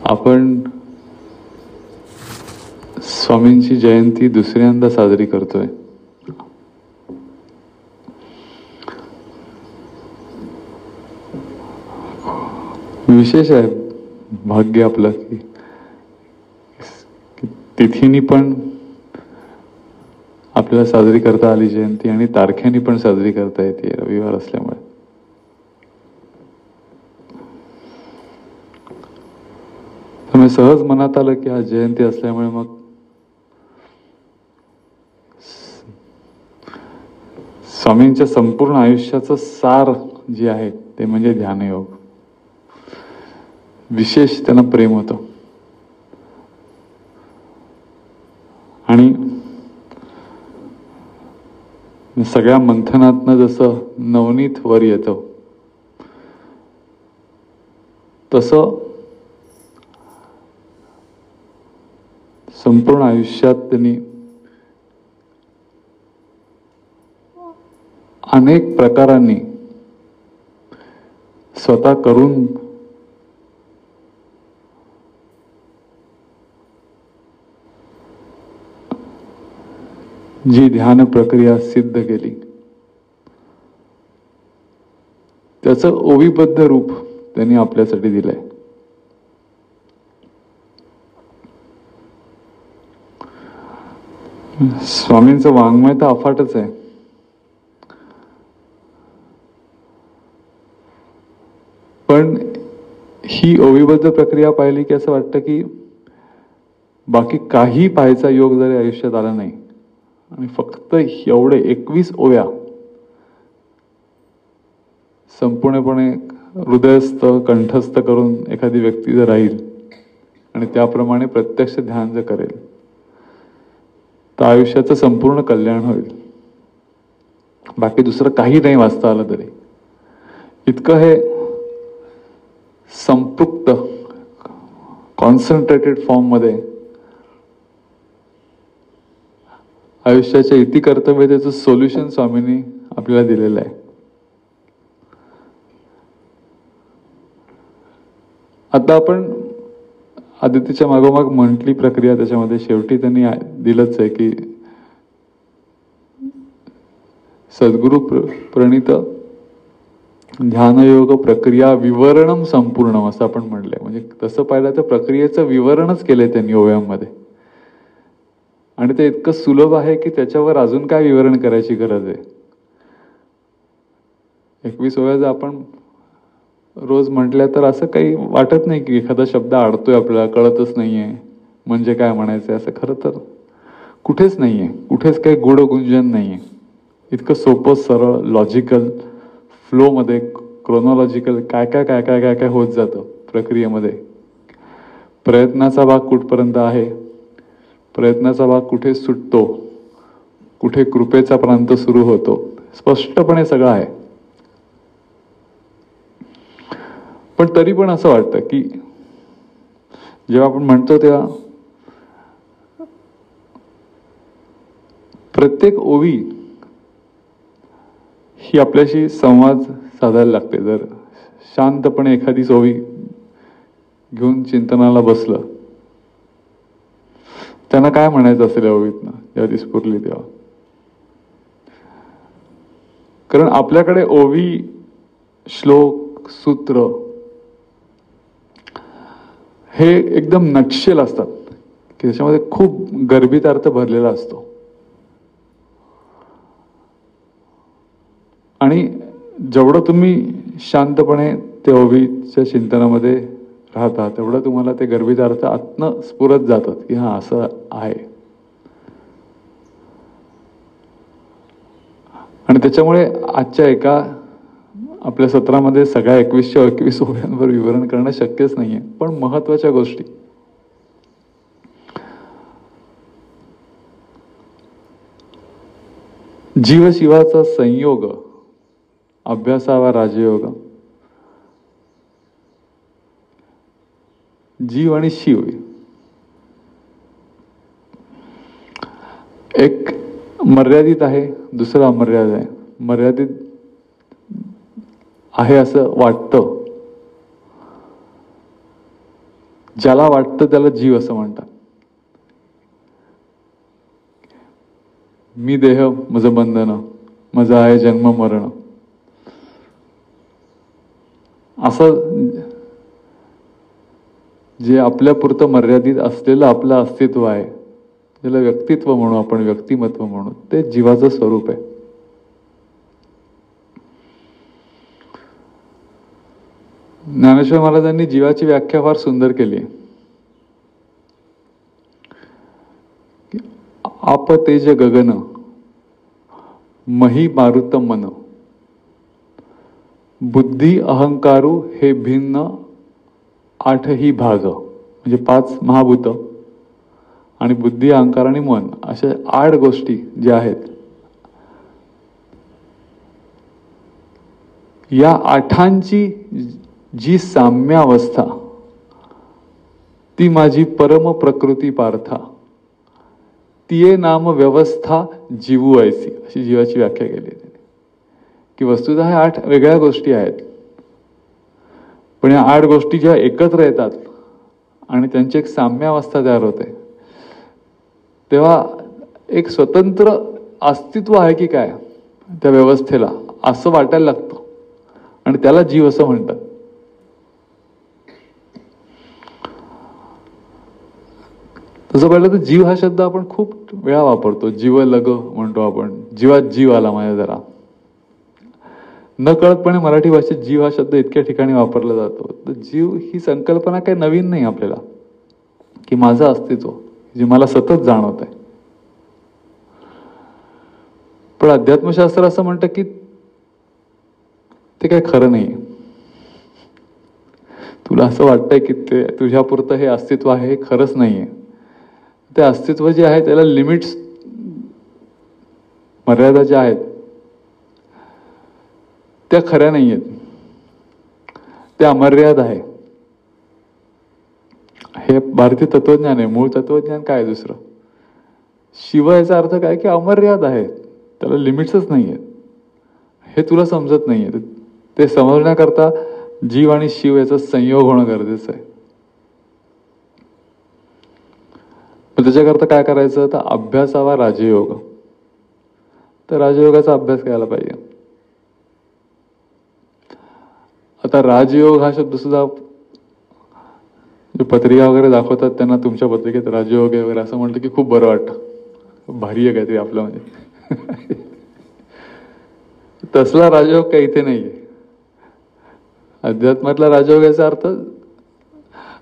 आपण स्वामींची जयंती दुसऱ्यांदा साजरी करतोय. विशेष आहे, भाग्य आपलं की तिथीनी पण आपल्याला साजरी करता आली जयंती आणि तारखेनी पण साजरी करता येते रविवार असल्यामुळे. त्यामुळे सहज मनात आलं की आज जयंती असल्यामुळे मग स्वामींच्या संपूर्ण आयुष्याचं सार जे आहे ते म्हणजे ध्यानयोग. विशेष त्यांना प्रेम होतं आणि सगळ्या मंथनातनं जसं नवनीत वर येतं तसं संपूर्ण आयुष्यात त्यांनी अनेक प्रकारांनी स्वतः करून जी ध्यान प्रक्रिया सिद्ध केली त्याचं ओवीबद्ध रूप त्यांनी आपल्यासाठी दिलंय. स्वामींचं वाङ्मय तर अफाटच आहे. पण ही ओवीबद्ध प्रक्रिया पाहिली की असं वाटतं की बाकी काही पाहायचा योग जरी आयुष्यात आला नाही आणि फक्त एवढे 21 ओव्या संपूर्णपणे हृदयस्थ कंठस्थ करून एखादी व्यक्ती जर राहील आणि त्याप्रमाणे प्रत्यक्ष ध्यान जर करेल तर आयुष्याचं संपूर्ण कल्याण होईल. बाकी दुसरं काही नाही वाचता आलं तरी. इतकं हे संपृक्त कॉन्सन्ट्रेटेड फॉर्म मध्ये आयुष्याच्या इति कर्तव्य त्याचं सोल्युशन स्वामींनी आपल्याला दिलेलं आहे. आता आपण आदित्यच्या मागोमाग म्हटली प्रक्रिया त्याच्यामध्ये शेवटी त्यांनी दिलंच आहे की सद्गुरु प्रणीत ध्यानयोग प्रक्रिया विवरणम संपूर्णम असं आपण म्हटलंय. म्हणजे तसं पाहिलं तर प्रक्रियेचं विवरणच केलंय त्यांनी ओव्यांमध्ये आणि ते इतकं सुलभ आहे की त्याच्यावर अजून काय विवरण करायची गरज आहे. 21 ओव्या जर आपण रोज म्हटल्या तर असं काही वाटत नाही की एखादा शब्द अडतोय आपल्याला कळतच नाहीये म्हणजे काय म्हणायचंय असं खरं तर कुठेच नाहीये. कुठेच काही गुढ गुंजन नाहीये. इतकं सोपं सरळ लॉजिकल फ्लो मध्ये क्रोनॉलॉजिकल काय काय काय काय काय काय होत जातं प्रक्रियेमध्ये. प्रयत्नाचा भाग कुठपर्यंत आहे, प्रयत्नाचा भाग कुठे सुटतो, कुठे कृपेचा प्रांत सुरू होतो, स्पष्टपणे सगळं आहे. पण तरी पण असं वाटतं की जेव्हा आपण म्हणतो तेव्हा प्रत्येक ओवी ही आपल्याशी संवाद साधायला लागते. जर शांतपणे एखादी ओवी घेऊन चिंतनाला बसलं त्यांना काय म्हणायचं असेल या ओवीतनं जेव्हा ती स्फुरली तेव्हा. कारण आपल्याकडे ओवी, श्लोक, सूत्र हे एकदम नक्षल असतात की त्याच्यामध्ये खूप गर्भित अर्थ भरलेला असतो आणि जेवढं तुम्ही शांतपणे त्या ओवीच्या चिंतनामध्ये राहता तेवढं तुम्हाला ते गर्भित अर्थ आतनं स्फुरत जातात की हा असं आहे. आणि त्याच्यामुळे आजच्या एका आपल्या सत्रामध्ये सगळ्या 21 ओव्यांवर विवरण करणं शक्यच नाहीये. पण महत्वाच्या गोष्टी जीव शिवाचा संयोग अभ्यासावा राजयोग. जीव आणि शिव एक मर्यादित आहे, दुसरा अमर्यादित आहे. मर्यादित आहे असं वाटतं ज्याला वाटतं त्याला जीव असं म्हणतात. मी देह माझं बंधन, माझं आहे जन्म मरण, असं जे आपल्यापुरतं मर्यादित असलेलं आपलं अस्तित्व आहे, ज्याला व्यक्तित्व म्हणू आपण, व्यक्तिमत्व म्हणू, ते जीवाचं स्वरूप आहे. ज्ञानेश्वर महाराजांनी जीवाची व्याख्या फार सुंदर केली आहे. आप तेज गगन मही मारुत मन, बुद्धी अहंकारू हे भिन्न आठही भाग, म्हणजे 5 महाभूत आणि बुद्धी अहंकार आणि मन, अशा 8 गोष्टी ज्या आहेत, या 8ची जी साम्यावस्था ती माझी परम प्रकृती पार्था, तिये नाम व्यवस्था जीवू ऐसी, अशी जीवाची व्याख्या केली आहे की वस्तुतः ह्या 8 वेगळ्या गोष्टी आहेत, पण या 8 गोष्टी जेव्हा एकत्र येतात आणि त्यांची एक साम्यावस्था तयार होते, तेव्हा एक स्वतंत्र अस्तित्व आहे की काय त्या व्यवस्थेला, असं वाटायला लागतं आणि त्याला जीव असं म्हणतात. तसं पाहिलं तर जीव हा शब्द आपण खूप वेळा वापरतो. जीवलग म्हणतो आपण, जीवात जीव आला माझ्या जरा. न कळतपणे मराठी भाषेत जीव हा शब्द इतक्या ठिकाणी वापरला जातो. तर जीव ही संकल्पना काही नवीन नाही आपल्याला, की माझं अस्तित्व जे मला सतत जाणवत आहे. पण अध्यात्मशास्त्र असं म्हणतं की ते काही खरं नाही. तुला असं वाटतंय की ते तुझ्यापुरतं हे अस्तित्व आहे, हे खरंच नाहीये. ते अस्तित्व जे आहे त्याला लिमिट्स, मर्यादा ज्या आहेत त्या खऱ्या नाही आहेत, त्या अमर्याद आहे. हे भारतीय तत्वज्ञान आहे. मूळ तत्वज्ञान काय आहे दुसरं? शिव याचा अर्थ काय की अमर्याद आहे, त्याला लिमिट्सच नाही आहेत. हे तुला समजत नाहीये. ते समजण्याकरता जीव आणि शिव याचा संयोग होणं गरजेचं आहे. पण त्याच्याकरता काय करायचं? तर अभ्यासावा राजयोग. तर राजयोगाचा अभ्यास करायला पाहिजे. आता राजयोग हा शब्द सुद्धा जे पत्रिका वगैरे दाखवतात त्यांना तुमच्या पत्रिकेत राजयोग आहे वगैरे असं म्हटलं की खूप बरं वाटतं, भारी आहे काहीतरी आपलं म्हणजे. तसला राजयोग काही इथे नाहीये. अध्यात्मातला राजयोग याचा अर्थ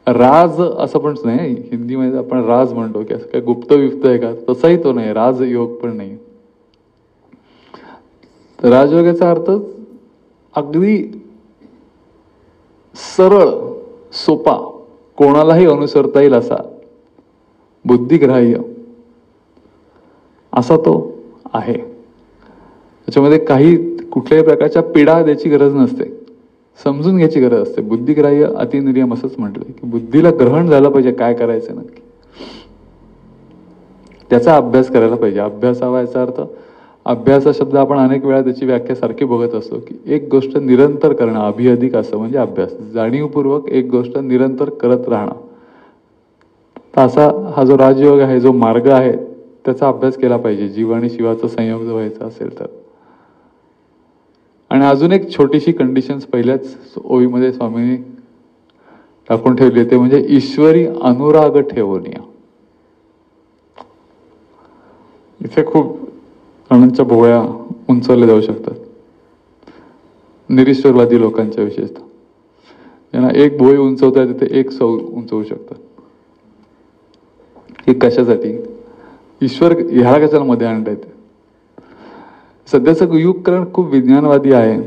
राज असं पण नाही. हिंदीमध्ये आपण राज म्हणतो की असं काय गुप्त विप्त आहे का, तसाही तो नाही. राजयोग पण नाही. तर राजयोगाचा अर्थ अगदी सरळ सोपा, कोणालाही अनुसरता येईल असा, बुद्धिग्राह्य असा तो आहे. त्याच्यामध्ये काही कुठल्याही प्रकारच्या पीडा द्यायची गरज नसते, समजून घ्यायची गरज असते. बुद्धिग्राह्य अतिनिर्यम असंच म्हटलंय की बुद्धीला ग्रहण झालं पाहिजे काय करायचं नक्की, त्याचा अभ्यास करायला पाहिजे. अभ्यासावा याचा अर्थ, अभ्यास हा शब्द आपण अनेक वेळा त्याची व्याख्या सारखी बघत असतो की एक गोष्ट निरंतर करणं, अभिअधिक असं म्हणजे अभ्यास. जाणीवपूर्वक एक गोष्ट निरंतर करत राहणं. तर असा हा जो राजयोग आहे, जो मार्ग आहे, त्याचा अभ्यास केला पाहिजे जीव आणि शिवाचा संयोग जो व्हायचा असेल तर. आणि अजून एक छोटीशी कंडिशन्स पहिल्याच ओळीमध्ये स्वामींनी टाकून ठेवली, ते म्हणजे ईश्वरी अनुराग ठेवून या. इथे खूप जणांच्या भोवळ्या उंचवल्या जाऊ शकतात, निरीश्वरवादी लोकांच्या विशेषतः. त्यांना एक भोई उंचवता येते, ते एक सौ उंचवू शकतात. हे कशासाठी? ईश्वर ह्याला कशाला मध्ये आणता येते? सध्याचं युगकरण खूप विज्ञानवादी आहे.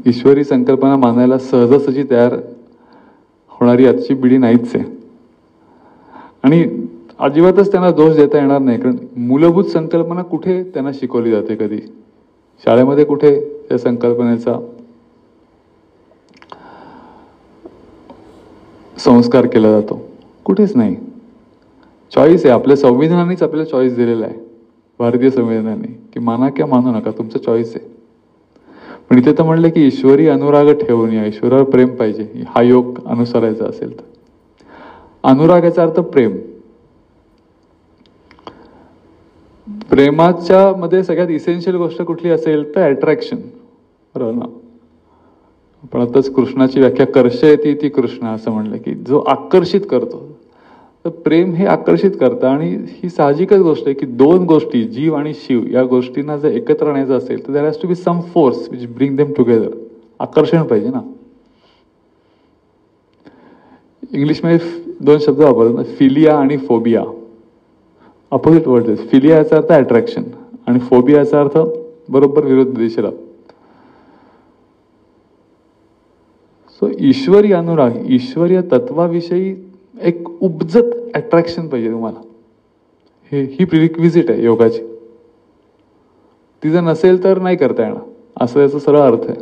ईश्वरी संकल्पना मानायला सहजासहजी तयार होणारी आजची पिढी नाहीच आहे. आणि अजिबातच त्यांना दोष देता येणार नाही, कारण मूलभूत संकल्पना कुठे त्यांना शिकवली जाते? कधी शाळेमध्ये कुठे त्या संकल्पनेचा संस्कार केला जातो? कुठेच नाही. चॉईस आहे. आपल्या संविधानानेच आपल्याला चॉईस दिलेला आहे, भारतीय संविधानाने, की माना किंवा मानू नका, तुमचं चॉईस आहे. पण इथे तर म्हणलं की ईश्वरी अनुराग ठेवून या, ईश्वरावर प्रेम पाहिजे हा योग अनुसरायचा असेल तर. अनुराग याचा अर्थ प्रेम. प्रेमाच्या मध्ये सगळ्यात इसेन्शियल गोष्ट कुठली असेल तर अट्रॅक्शन, बरोबर ना. पण आताच कृष्णाची व्याख्या कर्षयती ती कृष्ण असं म्हणलं की जो आकर्षित करतो. तर प्रेम हे आकर्षित करतं आणि ही साहजिकच गोष्ट आहे की दोन गोष्टी जीव आणि शिव या गोष्टींना जर एकत्र आणायचं असेल तर there has to be some force which bring them together. आकर्षण पाहिजे ना. इंग्लिशमध्ये दोन शब्द वापरतात, फिलिया आणि फोबिया. Opposite word. फिलिया याचा अर्थ अट्रॅक्शन आणि फोबिया याचा अर्थ बरोबर विरुद्ध दिशेला. सो ईश्वरी अनुराग, ईश्वरीय तत्वाविषयी एक उपजत अट्रॅक्शन पाहिजे तुम्हाला. ही प्रिरिक्विजिट आहे योगाची. ती जर नसेल तर नाही करता येणार, असं याचा सरळ अर्थ आहे.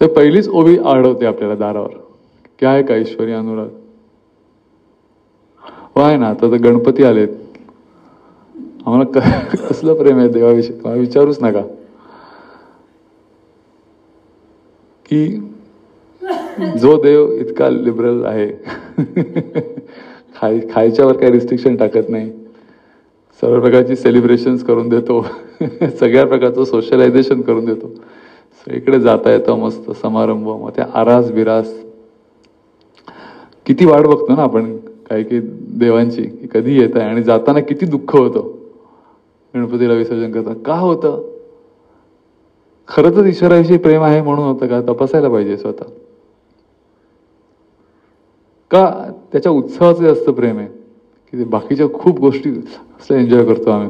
तर पहिलीच ओवी आढळते आपल्याला दारावर की आहे का ईश्वरी अनुराग. आहे ना. आता तर गणपती आलेत, आम्हाला कसलं प्रेम आहे देवाविषयी तुम्हाला विचारूच नका. की जो देव इतका लिबरल आहे, खायच्यावर काही रिस्ट्रिक्शन टाकत नाही, सर्व प्रकारची सेलिब्रेशन्स करून देतो, सगळ्या प्रकारचं सोशलायझेशन करून देतो, सगळीकडे जाता येतं मस्त समारंभ, मग त्या आरास बिरास. किती वाट बघतो ना आपण काही काही देवांची, कधी येत आहे. आणि जाताना किती दुःख होतं गणपतीला विसर्जन करताना. का होतं? खरं तर ईश्वराविषयी प्रेम आहे म्हणून होतं का? तपासायला पाहिजे स्वतः. का त्याच्या उत्सवाचं जास्त प्रेम आहे की बाकीच्या खूप गोष्टी असं एन्जॉय करतो आम्ही.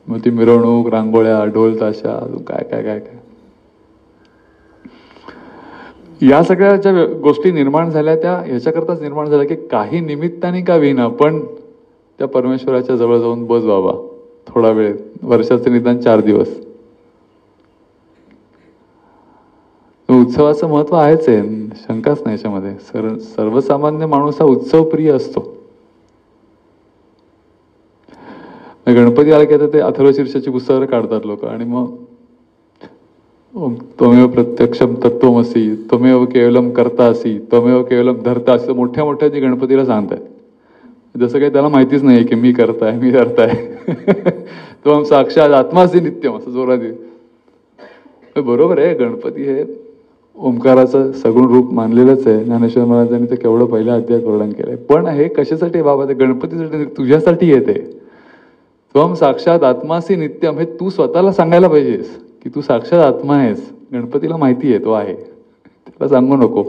मग ती मिरवणूक, रांगोळ्या, ढोल ताशा, काय काय काय काय या सगळ्या ज्या गोष्टी निर्माण झाल्या त्या ह्याच्याकरताच निर्माण झाल्या की काही निमित्ताने का विना पण त्या परमेश्वराच्या जवळ जाऊन बस बाबा थोडा वेळ, वर्षाचे निदान 4 दिवस. उत्सवाचं महत्व आहेच आहे, शंकाच नाही याच्यामध्ये. सर्वसामान्य माणूस हा उत्सवप्रिय असतो. गणपती आला की आता ते अथर्वशीर्षाची पुस्तकं काढतात लोक आणि मग त्वमेव प्रत्यक्षम तत्त्वमसी, त्वमेव केवलम कर्तासी, त्वमेव केवलम धर्तासी, मोठ्या मोठ्या जी गणपतीला सांगताय. जसं काही त्याला माहितीच नाही की मी करताय, मी करताय. त्वम साक्षात आत्मासी नित्यम असं जोरात येईल. बरोबर आहे, गणपती हे ओंकाराचं सगुण रूप मानलेलंच आहे. ज्ञानेश्वर महाराजांनी तर केवढं पहिल्या अध्यायात वर्णन केलंय. पण हे कशासाठी बाबा? ते गणपतीसाठी, तुझ्यासाठी येते. त्वम साक्षात आत्मासी नित्यम हे तू स्वतःला सांगायला पाहिजेस की तू साक्षात आत्मा आहेस. गणपतीला माहिती आहे तो आहे, त्याला सांगू नको.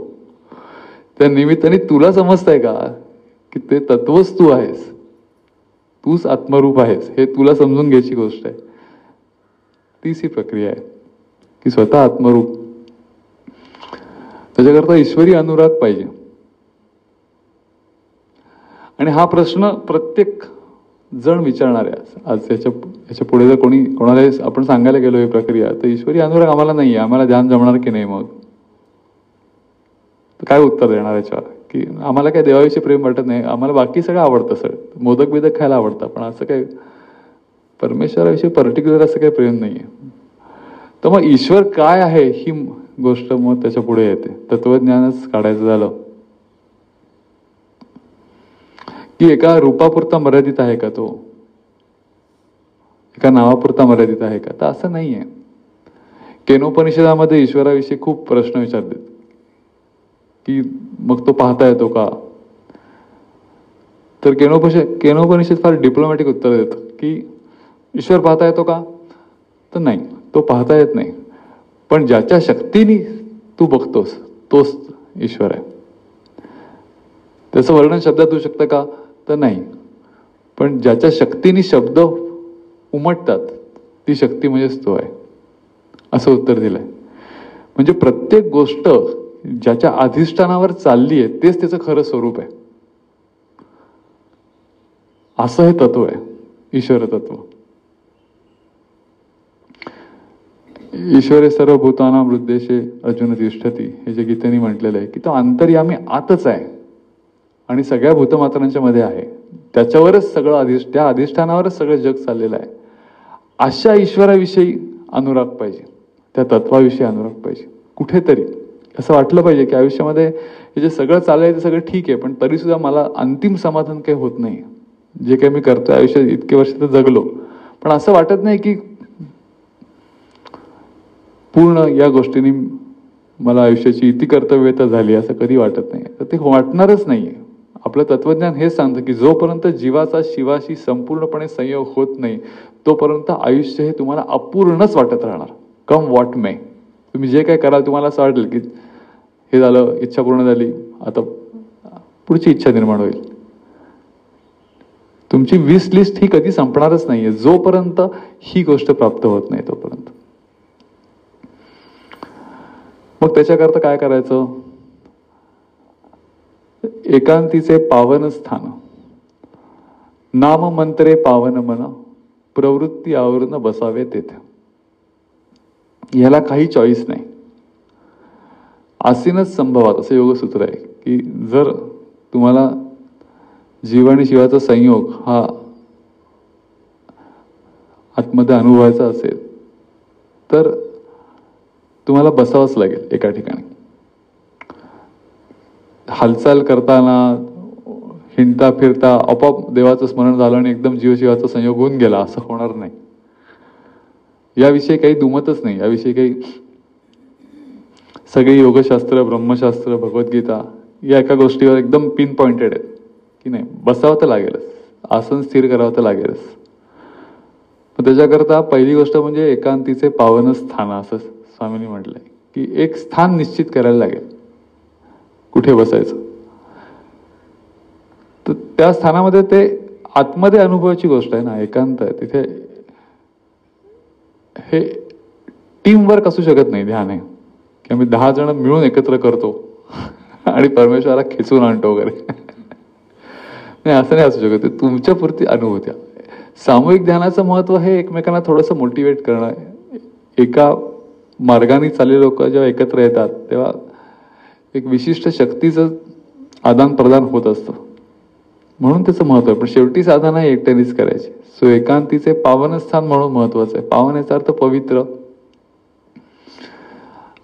त्या निमित्ताने तुला समजतंय का की ते तत्वच तू आहेस, तूच आत्मरूप आहेस, हे तुला समजून घ्यायची गोष्ट आहे. तीच ही प्रक्रिया आहे की स्वतः आत्मरूप. त्याच्याकरता ईश्वरी अनुराग पाहिजे. आणि हा प्रश्न प्रत्येक जण विचारणार आहे आज. याच्या पुढे जर कोणाला आपण सांगायला गेलो ही प्रक्रिया, तर ईश्वरी अनुराग आम्हाला नाहीये, आम्हाला ध्यान जमणार की नाही, मग काय उत्तर देणार याच्यावर? की आम्हाला काय देवाविषयी प्रेम वाटत नाही, आम्हाला बाकी सगळं आवडतं, सगळं मोदक बिदक खायला आवडतं, पण असं काय परमेश्वराविषयी पर्टिक्युलर असं काही प्रेम नाहीये. तर मग ईश्वर काय आहे ही गोष्ट मग त्याच्या पुढे येते. तत्वज्ञानच काढायचं झालं की एका रूपापुरता मर्यादित आहे का तो, एका नावापुरता मर्यादित आहे का? तर असं नाहीये. केनोपनिषदामध्ये ईश्वराविषयी खूप प्रश्न विचारतात की मग तो पाहता येतो का? तर केनोपनिषद फार डिप्लोमॅटिक उत्तर देतं की ईश्वर पाहता येतो का? तर नाही, तो पाहता येत नाही. पण ज्याच्या शक्तीने तू बघतोस तोच ईश्वर आहे. त्याचं वर्णन शब्दात होऊ शकतं का? तर नाही. पण ज्याच्या शक्तीने शब्द उमटतात ती शक्ती म्हणजेच तो आहे, असं उत्तर दिलंय. म्हणजे प्रत्येक गोष्ट ज्याच्या अधिष्ठानावर चालली आहे तेच त्याचं खरं स्वरूप आहे, असं हे तत्व आहे ईश्वर तत्व. ईश्वरे सर्वभूतानां हृद्देशे अर्जुन तिष्ठती, हे जे गीतेने म्हटलेलं आहे की तो अंतर्यामी आतच आहे आणि सगळ्या भूतमात्रांच्या मध्ये आहे. त्याच्यावरच सगळं त्या अधिष्ठानावरच सगळं जग चाललेलं आहे. अशा ईश्वराविषयी अनुराग पाहिजे, त्या तत्वाविषयी अनुराग पाहिजे कुठेतरी. असं वाटलं पाहिजे की आयुष्यामध्ये हे जे सगळं चाललंय ते सगळं ठीक आहे, पण तरी सुद्धा मला अंतिम समाधान काही होत नाही. जे काही मी करतोय आयुष्यात इतके वर्ष तर जगलो, पण असं वाटत नाही की पूर्ण या गोष्टींनी मला आयुष्याची इति कर्तव्यता झाली, असं कधी वाटत नाही. तर ते वाटणारच नाहीये. आपलं तत्वज्ञान हेच सांगतं की जोपर्यंत जीवाचा शिवाशी संपूर्णपणे संयोग होत नाही तोपर्यंत आयुष्य हे तुम्हाला अपूर्णच वाटत राहणार. Come what may. तुम्ही जे काही कराल तुम्हाला असं वाटेल की हे झालं, इच्छा पूर्ण झाली, आता पुढची इच्छा निर्माण होईल. तुमची विश लिस्ट ही कधी संपणारच नाहीये जोपर्यंत ही गोष्ट प्राप्त होत नाही तोपर्यंत. मग त्याच्याकरता काय करायचं? एकांतीचे पावन स्थान, नाम मंत्रे पावन मन, प्रवृत्ती आवरून बसावे तेथे. याला काही चॉईस नाही. आसीनच संभवात असं योगसूत्र आहे की जर तुम्हाला जीव आणि शिवाचा संयोग हा आतमध्ये अनुभवायचा असेल तर तुम्हाला बसावंच लागेल एका ठिकाणी. हालचाल करताना, हिंडता फिरता आपोआप देवाचं स्मरण झालं आणि एकदम जीवशिवाचा संयोग होऊन गेला असं होणार नाही. याविषयी काही दुमतच नाही. याविषयी काही सगळी योगशास्त्र, ब्रह्मशास्त्र, भगवद्गीता या एका गोष्टीवर एकदम पिन पॉइंटेड आहेत की नाही, बसावं तर लागेलच, आसन स्थिर करावं तर लागेलच. पण त्याच्याकरता पहिली गोष्ट म्हणजे एकांतीचे पावन स्थान, असं स्वामींनी म्हटलंय की एक स्थान निश्चित करायला लागेल कुठे बसायचं. तर त्या स्थानामध्ये ते आतमध्ये अनुभवाची गोष्ट आहे ना, एकांत आहे तिथे. हे टीम वर्क असू शकत नाही. ध्यान आहे की आम्ही 10 जण मिळून एकत्र करतो आणि परमेश्वराला खेचून आणतो वगैरे. नाही, असं नाही असू शकत. ते तुमच्या पुरती अनुभूत्या. सामूहिक ध्यानाचं महत्व हे एकमेकांना थोडंसं मोटिवेट करणं. एका मार्गाने चाललेले लोक जेव्हा एकत्र येतात तेव्हा एक विशिष्ट शक्तीचं आदान प्रदान होत असतं, म्हणून त्याचं महत्व आहे. पण शेवटी साधना ही एकट्यानेच करायची. सो एकांतीचे पावन स्थान म्हणून महत्वाचं आहे. पावन याचा अर्थ पवित्र.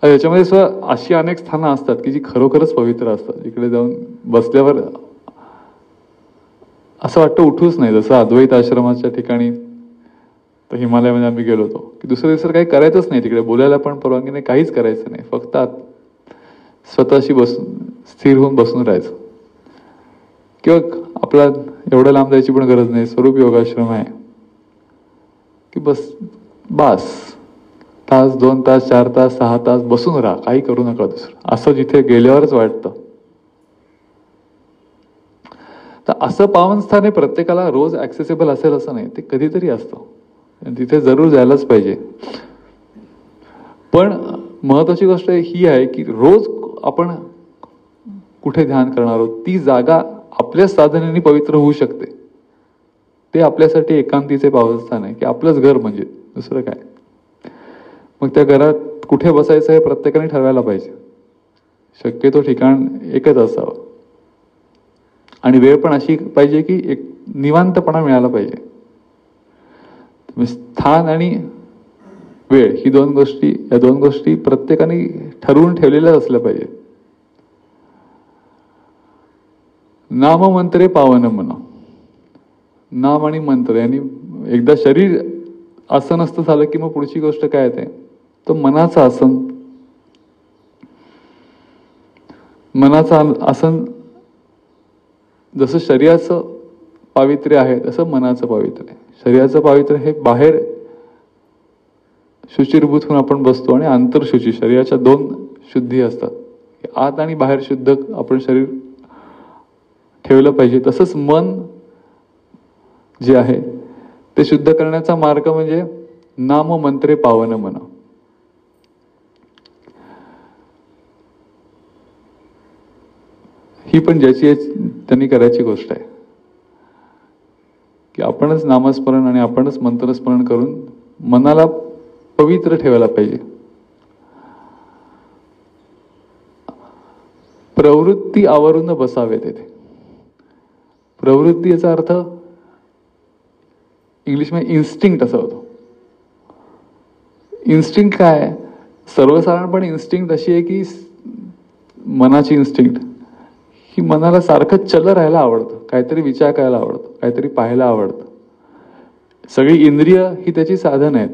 याच्यामध्ये सुद्धा अशी अनेक स्थानं असतात की जी खरोखरच पवित्र असतात, जिकडे जाऊन बसल्यावर असं वाटतं उठूच नाही. जसं अद्वैत आश्रमाच्या ठिकाणी तर हिमालयामध्ये आम्ही गेलो होतो की दुसऱ्या दिवसाला काही करायचंच नाही, तिकडे बोलायला पण परवानगी नाही, काहीच करायचं नाही, फक्त स्वतःशी बसून स्थिर होऊन बसून राहायचं. किंवा आपला एवढं लांब जायची पण गरज नाही. स्वरूप योगाश्रम आहे की बस तास, 2 तास, 4 तास, 6 तास बसून राहा, काही करू नका दुसरं, असं जिथे गेल्यावरच वाटतं. तर असं पावनस्थान हे प्रत्येकाला रोज ऍक्सेसिबल असेल असं नाही, ते कधीतरी असतं, तिथे जरूर जायलाच पाहिजे. पण महत्वाची गोष्ट ही आहे की रोज आपण कुठे ध्यान करणार आहोत, ती जागा आपल्या साधनेने पवित्र होऊ शकते. ते आपल्यासाठी एकांतीचे पावनस्थान आहे की आपलंच घर, म्हणजे दुसरं काय. मग त्या घरात कुठे बसायचं हे प्रत्येकाने ठरवायला पाहिजे. शक्यतो ठिकाण एकच असावं आणि वेळ पण अशी पाहिजे की एक निवांतपणा मिळाला पाहिजे. स्थान आणि वेळ ही या दोन गोष्टी प्रत्येकाने ठरवून ठेवलेल्या असल्या पाहिजे. नाम मंत्रे पावन मन. नाम आणि मंत्र यांनी एकदा शरीर आसनस्थ झालं की मग पुढची गोष्ट काय येते, तो मनाचं आसन. मनाचं आसन जसं शरीराचं पावित्र्य आहे तसं मनाचं पावित्र्य आहे. शरीराचं पावित्र्य हे बाहेर शुचिर्भूत होऊन आपण बसतो आणि आंतरशुची, शरीराच्या 2 शुद्धी असतात. आत आणि बाहेर शुद्ध आपण शरीर ठेवलं पाहिजे. तसंच मन जे आहे ते शुद्ध करण्याचा मार्ग म्हणजे नाम मंत्रे पावन मन. ही पण ज्याची त्यांनी करायची गोष्ट आहे की आपणच नामस्मरण आणि आपणच मंत्रस्मरण करून मनाला पवित्र ठेवायला पाहिजे. प्रवृत्ती आवरून बसावे तेथे. प्रवृत्ती याचा अर्थ इंग्लिशमध्ये इन्स्टिंक्ट असा होतो. इन्स्टिंक्ट काय आहे? सर्वसाधारणपणे इन्स्टिंक्ट अशी आहे की मनाची इन्स्टिंक्ट ही मनाला सारखं चल राहायला आवडतं, काहीतरी विचार करायला आवडतं, काहीतरी पाहायला आवडतं. सगळी इंद्रिय ही त्याची साधन आहेत.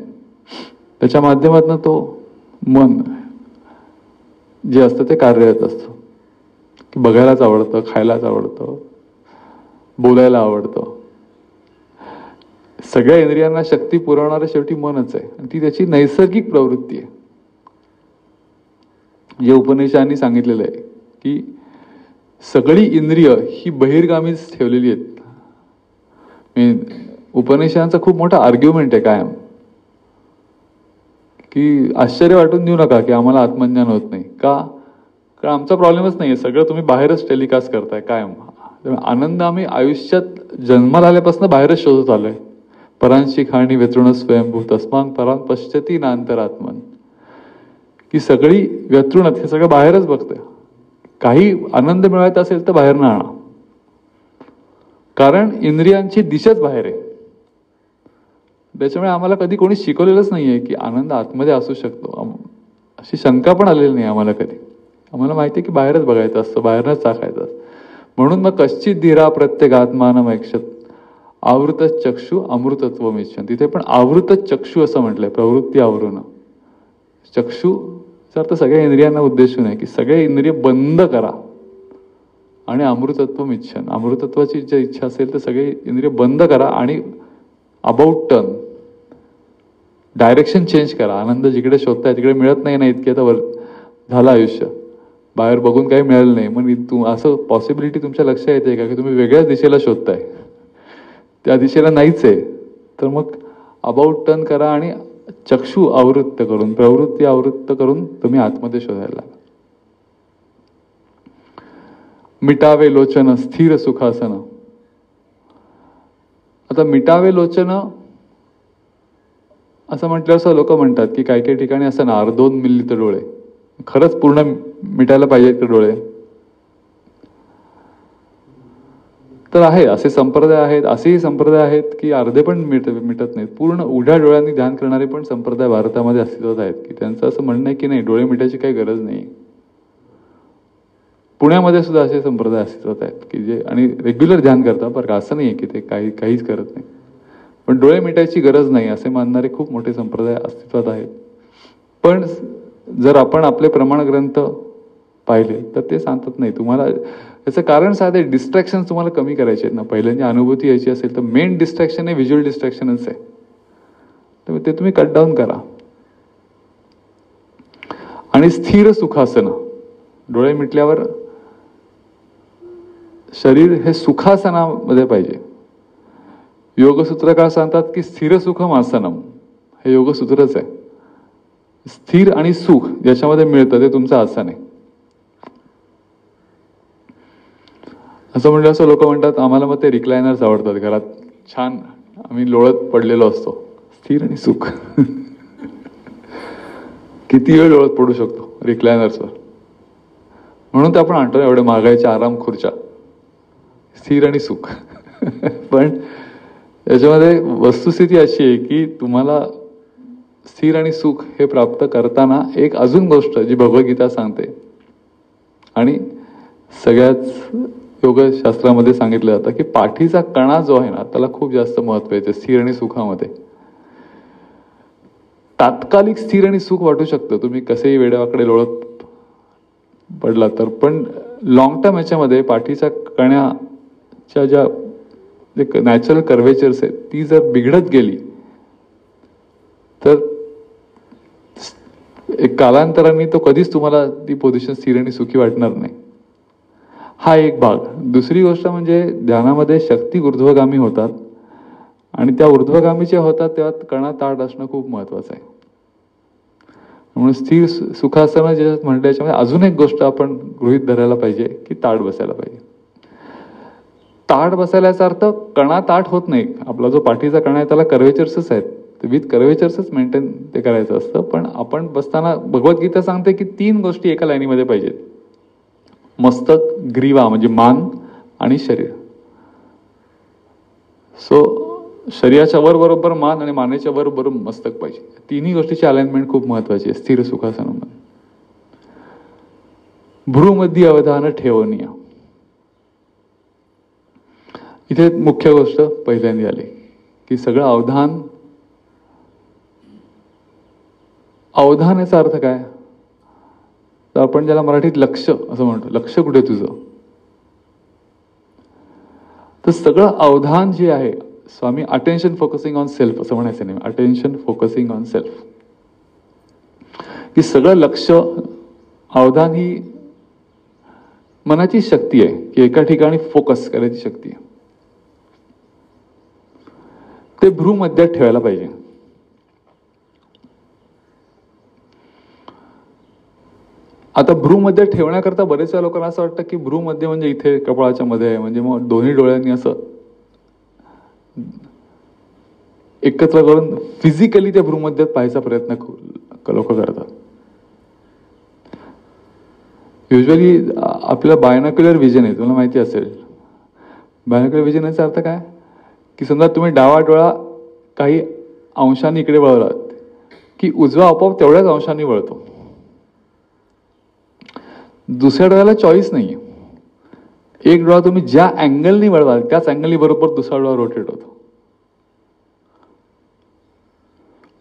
त्याच्या माध्यमातून तो मन जे असतं ते कार्यरत असतं. की बघायलाच आवडतं, खायलाच आवडतं, बोलायला आवडतं. सगळ्या इंद्रियांना शक्ती पुरवणारं शेवटी मनच आहे आणि ती त्याची नैसर्गिक प्रवृत्ती आहे. जे उपनिषदांनी सांगितलेलं आहे की सगळी इंद्रिय ही बहिर्गामीच ठेवलेली आहेत. उपनिषदांचा खूप मोठा आर्ग्युमेंट आहे कायम की आश्चर्य वाटून देऊ नका की आम्हाला आत्मज्ञान होत नाही. का? कारण आमचा प्रॉब्लेमच नाहीये, सगळं तुम्ही बाहेरच टेलिकास्ट करताय कायम. आनंद आम्ही आयुष्यात जन्माला आल्यापासून बाहेरच शोधत आलोय. परांशी खाणी व्यतृण स्वयंभू तस्मांग परां पश्यती नांतरात्मन. की सगळी व्यतृणत हे सगळं बाहेरच बघतंय. काही आनंद मिळवायचा असेल तर बाहेर ना आणा, कारण इंद्रियांची दिशाच बाहेर आहे. त्याच्यामुळे आम्हाला कधी कोणी शिकवलेलंच नाहीये की आनंद आतमध्ये असू शकतो. अशी शंका पण आलेली नाही आम्हाला कधी. आम्हाला माहिती आहे की बाहेरच बघायचं असतं, बाहेरच चाखायचं असतं. म्हणून मग कश्चित धीरा प्रत्येक आत्मानम ऐक्षत आवृत चक्षु अमृतत्व मिच्छन. तिथे पण आवृत चक्षु असं म्हटलंय, प्रवृत्ती आवरून. चक्षु तर सगळ्या इंद्रियांना उद्देशून आहे की सगळे इंद्रिय बंद करा आणि अमृतत्व मिच्छन. अमृतत्वाची जी इच्छा असेल तर सगळे इंद्रिय बंद करा आणि अबाउट टर्न, डायरेक्शन चेंज करा. आनंद जिकडे शोधताय तिकडे मिळत नाही ना, इतके तर झालं आयुष्य, बाहेर बघून काही मिळालं नाही. मग असं पॉसिबिलिटी तुमच्या लक्षात येते का की तुम्ही वेगळ्याच दिशेला शोधताय, त्या दिशेला नाहीच आहे. तर मग अबाउट टर्न करा आणि चक्षु आवृत्त करून, प्रवृत्ती आवृत्त करून तुम्ही आतमध्ये शोधायला लागला. मिटावे लोचन स्थिर सुखासन. आता मिटावे लोचन असं म्हटल्यावर असं लोक म्हणतात की काही काही ठिकाणी असं ना 2 मिली तर डोळे. खरंच पूर्ण मिटायला पाहिजेत का डोळे? तर आहे, असे संप्रदाय आहेत. असेही संप्रदाय आहेत की अर्धे पण मिटत नाहीत. पूर्ण उघड्या डोळ्यांनी ध्यान करणारे पण संप्रदाय भारतामध्ये अस्तित्वात आहेत की त्यांचं असं म्हणणं आहे की नाही, डोळे मिटायची काही गरज नाही. पुण्यामध्ये सुद्धा असे संप्रदाय अस्तित्वात आहेत की जे आणि रेग्युलर ध्यान करतात बरं का, असं नाही की ते काहीच करत नाही, पण डोळे मिटायची गरज नाही असे मानणारे खूप मोठे संप्रदाय अस्तित्वात आहेत. पण जर आपण आपले प्रमाण ग्रंथ पाहिले तर ते सांगतात नाही. तुम्हाला याचं कारण साधे, डिस्ट्रॅक्शन तुम्हाला कमी करायचे आहेत ना. पहिल्यांदी अनुभूती यायची असेल तर मेन डिस्ट्रॅक्शन हे व्हिज्युअल डिस्ट्रॅक्शनच आहे. तर ते तुम्ही कट डाऊन करा. आणि स्थिर सुखासन, डोळे मिटल्यावर शरीर हे सुखासनामध्ये पाहिजे. योगसूत्रकार सांगतात की स्थिर सुखम आसनम, हे योगसूत्रच आहे. स्थिर आणि सुख ज्याच्यामध्ये मिळतं ते तुमचं आसन आहे. असं म्हणलं असं लोक म्हणतात आम्हाला मग ते रिक्लायनर्स आवडतात, घरात छान आम्ही लोळत पडलेलो असतो. स्थिर आणि सुख किती वेळ लोळत पडू शकतो रिक्लायनर्सवर. म्हणून ते आपण आणतो एवढे महागाईच्या आराम खुर्च्या, स्थिर आणि सुख. पण याच्यामध्ये वस्तुस्थिती अशी आहे की तुम्हाला स्थिर आणि सुख हे प्राप्त करताना एक अजून गोष्ट जी भगवद्गीता सांगते आणि सगळ्याच योगशास्त्रामध्ये सांगितलं जातं की पाठीचा कणा जो आहे ना त्याला खूप जास्त महत्व येते स्थिर आणि सुखामध्ये. तात्कालिक स्थिर आणि सुख वाटू शकतं, तुम्ही कसेही वेड्यावाकडे लोळत पडला तर, पण लॉंग टर्म याच्यामध्ये पाठीच्या कण्याच्या ज्या नॅचरल कर्वेचर्स आहेत ती जर बिघडत गेली तर एक कालांतराने तो कधीच तुम्हाला ती पोझिशन स्थिर आणि सुखी वाटणार नाही. हा एक भाग. दुसरी गोष्ट म्हणजे ध्यानामध्ये शक्ती ऊर्ध्वगामी होतात आणि त्या ऊर्ध्वगामीच्या होतात तेव्हा कणा ताठ असणं खूप महत्वाचं आहे. म्हणून स्थिर सुखासन जे म्हणलं त्याच्यामध्ये अजून एक गोष्ट आपण गृहीत धरायला पाहिजे की ताठ बसायला पाहिजे. ताठ बसायला याचा अर्थ कणा ताठ होत नाही. आपला जो पाठीचा कणा आहे त्याला कर्वेचर्सच आहेत, विथ कर्वेचर्सच मेंटेन ते करायचं असतं. पण आपण बसताना भगवद्गीता सांगते की 3 गोष्टी एका लाईनीमध्ये पाहिजेत. मस्तक, ग्रीवा म्हणजे मान आणि शरीर. सो शरीराच्या वर बरोबर मान आणि मानेच्या वर बरोबर मस्तक पाहिजे. तिन्ही गोष्टीची अलाइनमेंट खूप महत्वाची आहे स्थिर सुखासनामध्ये. भ्रूमध्ये अवधान ठेवणीय. इथे मुख्य गोष्ट पहिल्यांदा आली की सगळं अवधान. अवधान याचा अर्थ काय, तर आपण ज्याला मराठीत लक्ष असं म्हणतो, लक्ष कुठे तुझं. तर सगळं अवधान जे आहे, स्वामी अटेन्शन फोकसिंग ऑन सेल्फ असं म्हणायचं नाही, अटेन्शन फोकसिंग ऑन सेल्फ, की सगळं लक्ष अवधान ही मनाची शक्ती आहे की एका ठिकाणी फोकस करायची शक्ती आहे. ते भ्रूमध्यात ठेवायला पाहिजे. आता भ्रूमध्ये ठेवण्याकरता बरेचशा लोकांना असं वाटतं की भ्रूमध्ये म्हणजे इथे कपाळाच्या मध्ये आहे, म्हणजे मग दोन्ही डोळ्यांनी असं एकत्र करून फिजिकली त्या भ्रूमध्यात पाहायचा प्रयत्न लोक करतात. युजली आपल्याला बायनॉक्युलर विजन आहे, तुम्हाला माहिती असेल. बायनॉक्युलर विजन याचा अर्थ काय, की समजा तुम्ही डावा डोळा काही अंशांनी इकडे वळलात की उजवा आपोआप तेवढ्याच अंशांनी वळतो. दुसऱ्या डोळ्याला चॉईस नाहीये. एक डोळा तुम्ही ज्या अँगलनी वळवाल त्याच अँगलनी बरोबर दुसरा डोळा रोटेट होतो.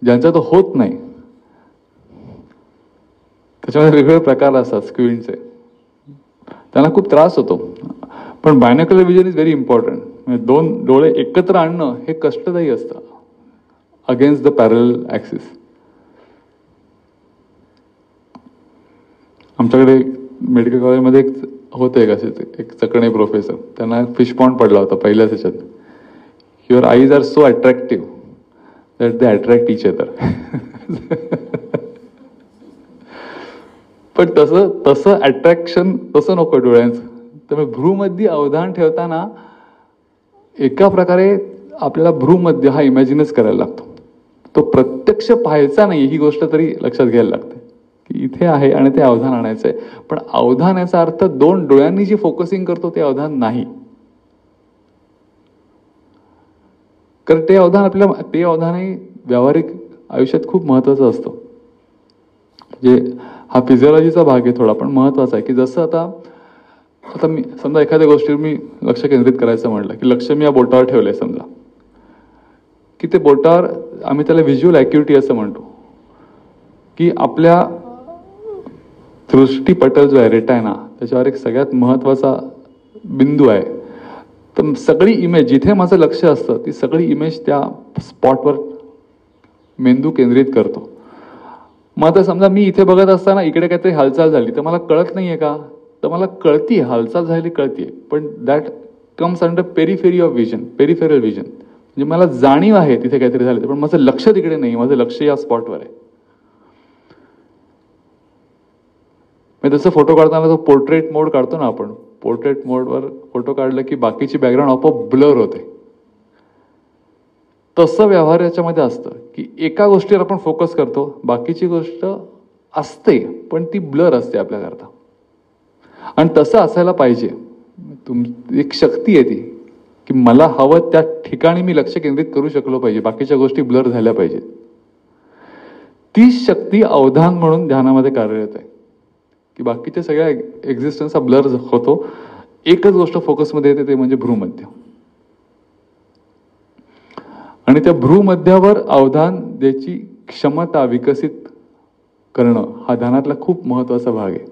ज्यांचा तो होत नाही त्याच्यामध्ये वेगवेगळे प्रकार असतात स्क्विंटचे, त्यांना खूप त्रास होतो. पण बायनॉक्युलर विजन इज व्हेरी इम्पॉर्टंट. म्हणजे दोन डोळे एकत्र आणणं हे कष्टदायी असतं अगेन्स्ट द पॅरल ऍक्सिस. आमच्याकडे मेडिकल कॉलेजमध्ये एक होते एक चकणे प्रोफेसर, त्यांना फिश पॉन्ड पडला होता पहिल्याच ह्याच्यात. Your eyes are so attractive that they attract each other. पण तसं अट्रॅक्शन तसं नको डोळ्यांचं. त्यामुळे भ्रूमध्ये अवधान ठेवताना एका प्रकारे आपल्याला भ्रूमध्ये हा इमॅजिनच करायला लागतो. तो प्रत्यक्ष पाहायचा नाही ही गोष्ट तरी लक्षात घ्यायला लागते की इथे आहे आणि ते अवधान आणायचंय. पण अवधान याचा अर्थ दोन डोळ्यांनी जी फोकसिंग करतो ते अवधान नाही. कारण ते अवधानही व्यावहारिक आयुष्यात खूप महत्वाचं असतं. म्हणजे हा फिजिओलॉजीचा भाग आहे थोडा, पण महत्वाचा आहे. की जसं आता मी समजा एखाद्या गोष्टीवर मी लक्ष केंद्रित करायचं म्हटलं की लक्ष मी या बोटावर ठेवलंय समजा, की ते बोटावर आम्ही त्याला व्हिज्युअल ॲक्युइटी असं म्हणतो, की आपल्या दृष्टीपटल जो आहे रेटायना त्याच्यावर एक सगळ्यात महत्वाचा बिंदू आहे. तर सगळी इमेज जिथे माझं लक्ष असतं ती सगळी इमेज त्या स्पॉटवर मेंदू केंद्रित करतो. मग आता समजा मी इथे बघत असताना इकडे काहीतरी हालचाल झाली तर मला कळत नाहीये का, तर मला कळतीये हालचाल झाली कळतीये, पण that comes under peripheral vision. म्हणजे मला जाणीव आहे तिथे काहीतरी झालं, पण माझं लक्ष तिकडे नाही, माझं लक्ष या स्पॉटवर आहे. जसं फोटो काढताना तो पोर्ट्रेट मोड काढतो ना आपण, पोर्ट्रेट मोडवर फोटो काढला की बाकीची बॅकग्राऊंड आपोआप ब्लर होते. तसं व्यवहार याच्यामध्ये असतं की एका गोष्टीवर आपण फोकस करतो, बाकीची गोष्ट असते पण ती ब्लर असते आपल्याकरता. आणि तसं असायला पाहिजे. एक शक्ती आहे ती की मला हवं त्या ठिकाणी मी लक्ष केंद्रित करू शकलो पाहिजे, बाकीच्या गोष्टी ब्लर झाल्या पाहिजेत. ती शक्ती अवधान म्हणून ध्यानामध्ये कार्यरत आहे की बाकीच्या सगळ्या एक्झिस्टन्स हा ब्लर होतो, एकच गोष्ट फोकसमध्ये येते ते म्हणजे भ्रूमध्य. आणि त्या भ्रूमध्यावर अवधान द्यायची क्षमता विकसित करणं हा ध्यानातला खूप महत्वाचा भाग आहे.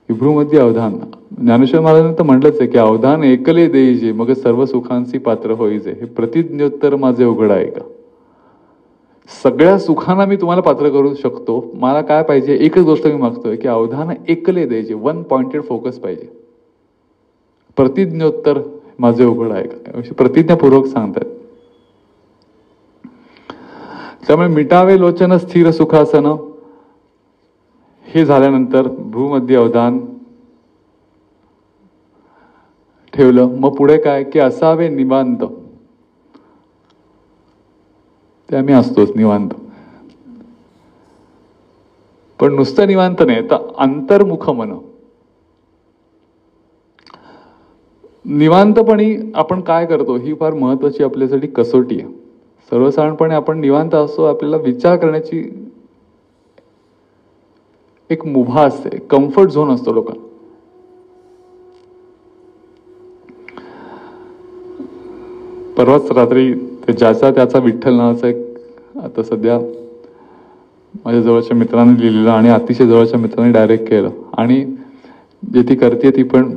भ्रूमध्य अवधान, ज्ञानेश्वर महाराजांनी तर म्हटलंच आहे की अवधान एकले देईजे मग सर्व सुखांची पात्र होईजे, हे प्रतिज्ञोत्तर माझे उघड आहे का. सगळ्या सुखांना मी तुम्हाला पात्र करू शकतो, मला काय पाहिजे, एकच गोष्ट मी मागतोय की अवधान एकले द्यायचे, वन पॉइंटेड फोकस पाहिजे. प्रतिज्ञोत्तर माझे उघड आहे का, प्रतिज्ञापूर्वक सांगतात. त्यामुळे मिटावे लोचन स्थिर सुखासन हे झाल्यानंतर भ्रूमध्य अवधान ठेवलं. मग पुढे काय की असावे निवांत. ते आम्ही असतोच निवांत, पण नुसतं निवांत नाही, तर अंतर्मुख मन. निवांतपणी आपण काय करतो ही फार महत्वाची आपल्यासाठी कसोटी आहे. सर्वसाधारणपणे आपण निवांत असतो, आपल्याला विचार करण्याची एक मुभा असते, कम्फर्ट झोन असतो लोकांना. परवाच रात्री ते ज्याचा त्याचा विठ्ठल नावाचा एक आता सध्या माझ्या जवळच्या मित्राने लिहिलेलं आणि अतिशय जवळच्या मित्राने डायरेक्ट केलं, आणि जे ती करते ती पण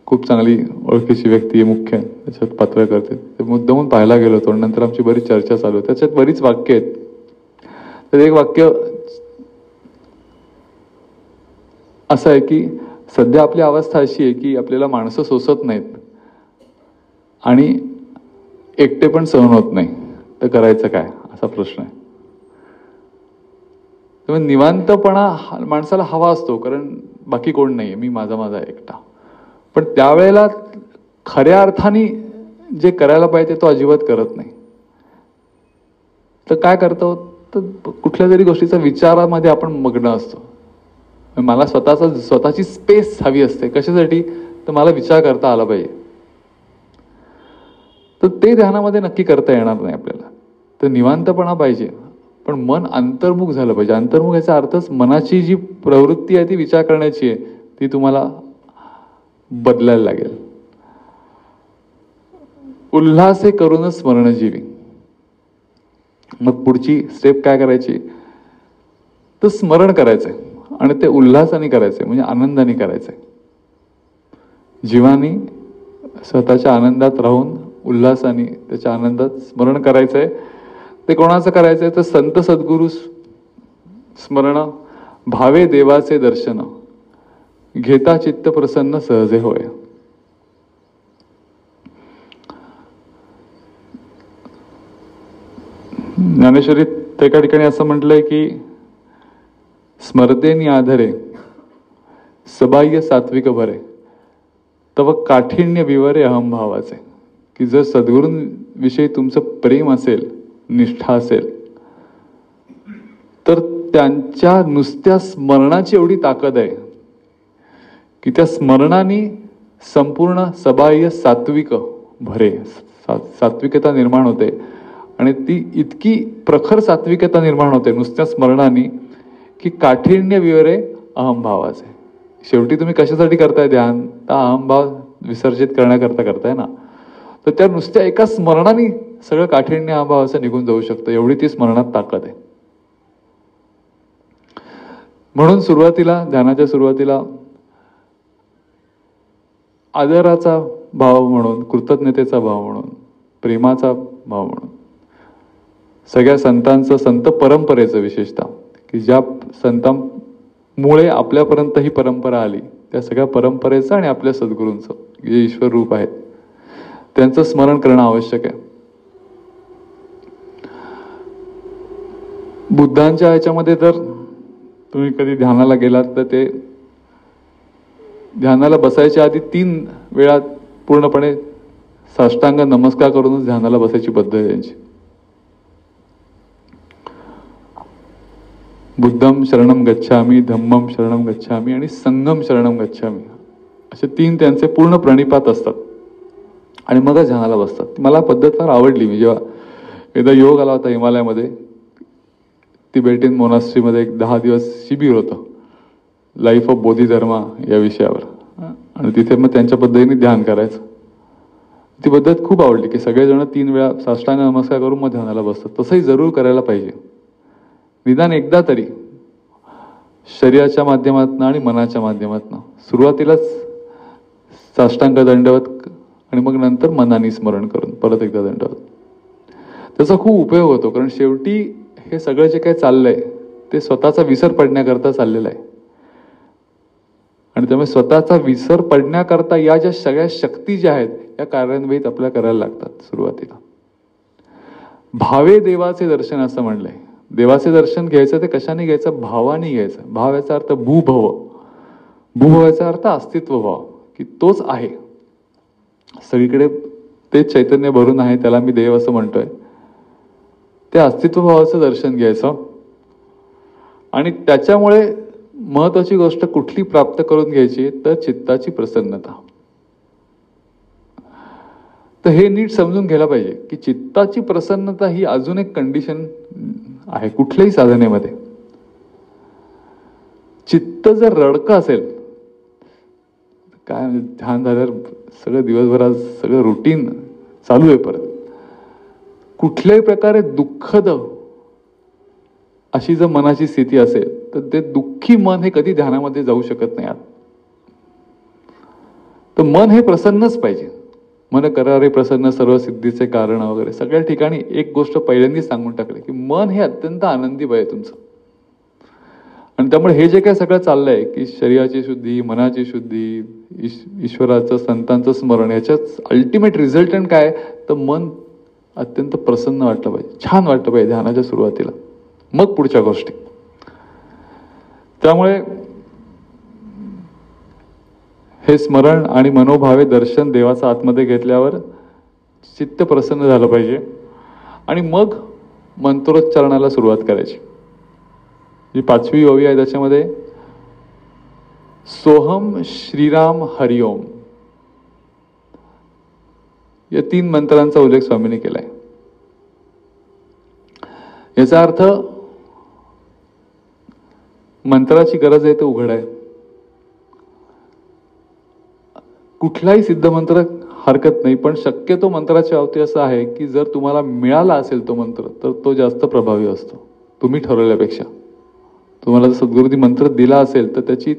खूप चांगली ओळखीची व्यक्ती आहे, मुख्य त्याच्यात पात्र करते. ते मुद्दामून पाहायला गेलो होतो, नंतर आमची बरीच चर्चा चालू. त्याच्यात बरीच वाक्य आहेत. तर एक वाक्य असं आहे की सध्या आपली अवस्था अशी आहे की आपल्याला माणसं सोसत नाहीत आणि एकटे पण सहन होत नाही, तर करायचं काय असा प्रश्न आहे. त्यामुळे निवांतपणा माणसाला हवा असतो, कारण बाकी कोण नाहीये, मी माझा एकटा. पण त्यावेळेला खऱ्या अर्थाने जे करायला पाहिजे तो अजिबात करत नाही. तर काय करतो, तर कुठल्या तरी गोष्टीचा विचारामध्ये आपण मग्न असतो. मला स्वतःची स्पेस हवी असते. कशासाठी, तर मला विचार करता आला पाहिजे. तर ते ध्यानामध्ये नक्की करता येणार नाही आपल्याला. तर निवांतपणा पाहिजे, पण मन अंतर्मुख झालं पाहिजे. अंतर्मुख याचा अर्थच मनाची जी प्रवृत्ती आहे ती विचार करण्याची आहे, ती तुम्हाला बदलायला लागेल. उल्हासे करून स्मरणजीवी. मग पुढची स्टेप काय करायची, तर स्मरण करायचंय आणि ते उल्हासाने करायचंय, म्हणजे आनंदाने करायचंय. जीवानी स्वतःच्या आनंदात राहून उल्हासाने त्याच्या आनंदात स्मरण करायचंय. ते कोणाचं करायचंय, तर संत सद्गुरु स्मरण, भावे देवाचे दर्शन, घेता चित्त प्रसन्न सहजे होय. ज्ञानेश्वरीत एका ठिकाणी असं म्हटलंय की स्मरतेनी आधरे सबाह्य सात्विक भरे, तव काठिण्य विवरे अहमभावाचे. की जर सद्गुरूंविषयी तुमचं प्रेम असेल, निष्ठा असेल, तर त्यांच्या नुसत्या स्मरणाची एवढी ताकद आहे की त्या स्मरणाने संपूर्ण सबाह्य सात्विक भरे, सात्विकता निर्माण होते. आणि ती इतकी प्रखर सात्विकता निर्माण होते नुसत्या स्मरणाने की काठिण्य विवरे अहमभावाचे. शेवटी तुम्ही कशासाठी करताय ध्यान, तर अहमभाव विसर्जित करण्याकरता करताय ना. तर त्या नुसत्या एका स्मरणाने सगळं काठिण्य अहमभावाचं निघून जाऊ शकतं, एवढी ती स्मरणात ताकद आहे. म्हणून सुरुवातीला, ध्यानाच्या सुरुवातीला आदराचा भाव म्हणून, कृतज्ञतेचा भाव म्हणून, प्रेमाचा भाव म्हणून, सगळ्या संतांचं, संत परंपरेचं विशेषतः, की ज्या संतांमुळे आपल्यापर्यंत ही परंपरा आली, त्या सगळ्या परंपरेचं आणि आपल्या सद्गुरूंचं जे ईश्वर रूप आहेत त्यांचं स्मरण करणं आवश्यक आहे. बुद्धांच्या ह्याच्यामध्ये तर तुम्ही कधी ध्यानाला गेलात तर ते ध्यानाला बसायच्या आधी 3 वेळा पूर्णपणे साष्टांग नमस्कार करूनच ध्यानाला बसायची पद्धत आहे त्यांची. बुद्धम शरणम गच्छामी, धम्मम शरणम गच्छामी आणि संघम शरणम गच्छामी, असे 3 त्यांचे पूर्ण प्रणिपात असतात आणि मगच ध्यानाला बसतात. मला पद्धत फार आवडली. मी जेव्हा एकदा योग आला होता हिमालयामध्ये, तिबेटियन मोनास्ट्रीमध्ये एक 10 दिवस शिबिर होतं लाईफ ऑफ बोधिधर्मा या विषयावर, आणि तिथे मग त्यांच्या पद्धतीने ध्यान करायचं. ती पद्धत खूप आवडली की सगळेजण 3 वेळा साष्टांग नमस्कार करून मग ध्यानाला बसतात. तसंही जरूर करायला पाहिजे, निदान एकदा तरी, शरीराच्या माध्यमातून आणि मनाच्या माध्यमातून. सुरुवातीलाच साष्टांग दंडवत आणि मग नंतर मनाने स्मरण करून परत एकदा दंडवत. त्याचा खूप उपयोग होतो, कारण शेवटी हे सगळं जे काही चाललंय ते स्वतःचा विसर पडण्याकरता चाललेलं आहे. आणि त्यामुळे स्वतःचा विसर पडण्याकरता या ज्या सगळ्या शक्ती ज्या आहेत या कार्यान्वित आपल्याला करायला लागतात सुरुवातीला. भावे देवाचे दर्शन असं म्हणलंय. देवाचे दर्शन घ्यायचं ते कशाने घ्यायचं, भावाने घ्यायचं. भाव याचा अर्थ भूभव, भूभव याचा अर्थ अस्तित्व भाव, की तोच आहे सगळीकडे, ते चैतन्य भरून आहे, त्याला मी देव असं म्हणतोय. त्या अस्तित्व भावाचं दर्शन घ्यायचं आणि त्याच्यामुळे महत्वाची गोष्ट कुठली प्राप्त करून घ्यायची, तर चित्ताची प्रसन्नता. तर हे नीट समजून घ्यायला पाहिजे की चित्ताची प्रसन्नता ही अजून एक कंडिशन आहे कुठल्याही साधनेमध्ये. चित्त जर रडकं असेल, काय म्हणजे ध्यान झाल्यावर सगळं दिवसभरात सगळं रुटीन चालू आहे परत, कुठल्याही प्रकारे दुःखद अशी जर मनाची स्थिती असेल तर ते दुःखी मन हे कधी ध्यानामध्ये जाऊ शकत नाही. तर मन हे प्रसन्नच पाहिजे. मन करारे प्रसन्न सर्व सिद्धीचे कारण वगैरे सगळ्या ठिकाणी एक गोष्ट पहिल्यांदाच सांगून टाकली की मन हे अत्यंत आनंदी आहे तुमचं. आणि त्यामुळे हे जे काय सगळं चाललंय की शरीराची शुद्धी, मनाची शुद्धी, ईश्वराचं संतांचं स्मरण, याच्यात अल्टिमेट रिझल्टंट काय, तर मन अत्यंत प्रसन्न वाटलं पाहिजे, छान वाटलं पाहिजे ध्यानाच्या सुरुवातीला, मग पुढच्या गोष्टी. त्यामुळे हे स्मरण आणि मनोभावे दर्शन देवाचं आतमध्ये घेतल्यावर चित्त प्रसन्न झालं पाहिजे आणि मग मंत्रोच्चारणाला सुरुवात करायची. जी 5वी ओवी आहे त्याच्यामध्ये सोहम श्रीराम हरिओम या 3 मंत्रांचा उल्लेख स्वामींनी केलाय. याचा अर्थ मंत्राची गरज आहे ते उघड आहे. कुठलाही सिद्ध मंत्र हरकत नाही, पण शक्यतो मंत्राची बाबती असं आहे की जर तुम्हाला मिळाला असेल तो मंत्र तर तो जास्त प्रभावी असतो तुम्ही ठरवल्यापेक्षा. तुम्हाला जर सद्गुरूंनी मंत्र दिला असेल तर त्याची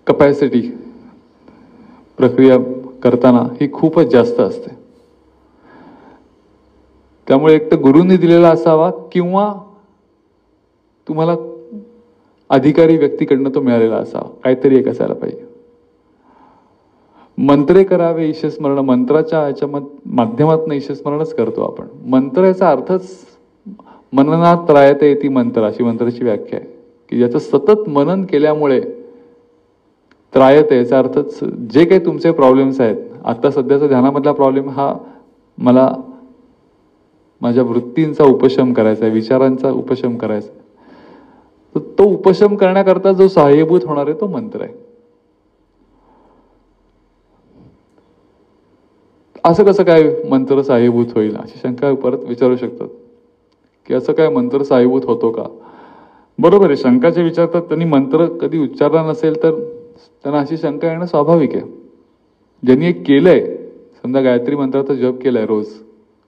कपॅसिटी प्रक्रिया करताना ही खूपच जास्त असते. त्यामुळे एक तर गुरूंनी दिलेला असावा किंवा तुम्हाला अधिकारी व्यक्तीकडनं तो मिळालेला असावा, काहीतरी एक असायला पाहिजे. मंत्रे करावे ईशस्मरण, मंत्राच्या याच्या माध्यमातून ईशस्मरणच करतो आपण. मंत्र याचा अर्थच मननात त्रायते येती मंत्र, अशी मंत्राची व्याख्या आहे की ज्याचं सतत मनन केल्यामुळे त्रायते, याचा अर्थच जे काही तुमचे प्रॉब्लेम्स आहेत, आता सध्याचा ध्यानामधला प्रॉब्लेम हा मला माझ्या वृत्तींचा उपशम करायचा आहे, विचारांचा उपशम करायचा आहे, तर तो उपशम करण्याकरता जो सहाय्यभूत होणार आहे तो मंत्र आहे. असं कसं काय मंत्र सहाय्यभूत होईल अशी शंका परत विचारू शकतात की असं काय मंत्र सहाय्यभूत होतो का. बरोबर आहे, शंकाचे विचारतात. त्यांनी मंत्र कधी उच्चारला नसेल तर त्यांना अशी शंका येणं स्वाभाविक आहे. ज्यांनी एक केलंय, समजा गायत्री मंत्राचा जप केलाय रोज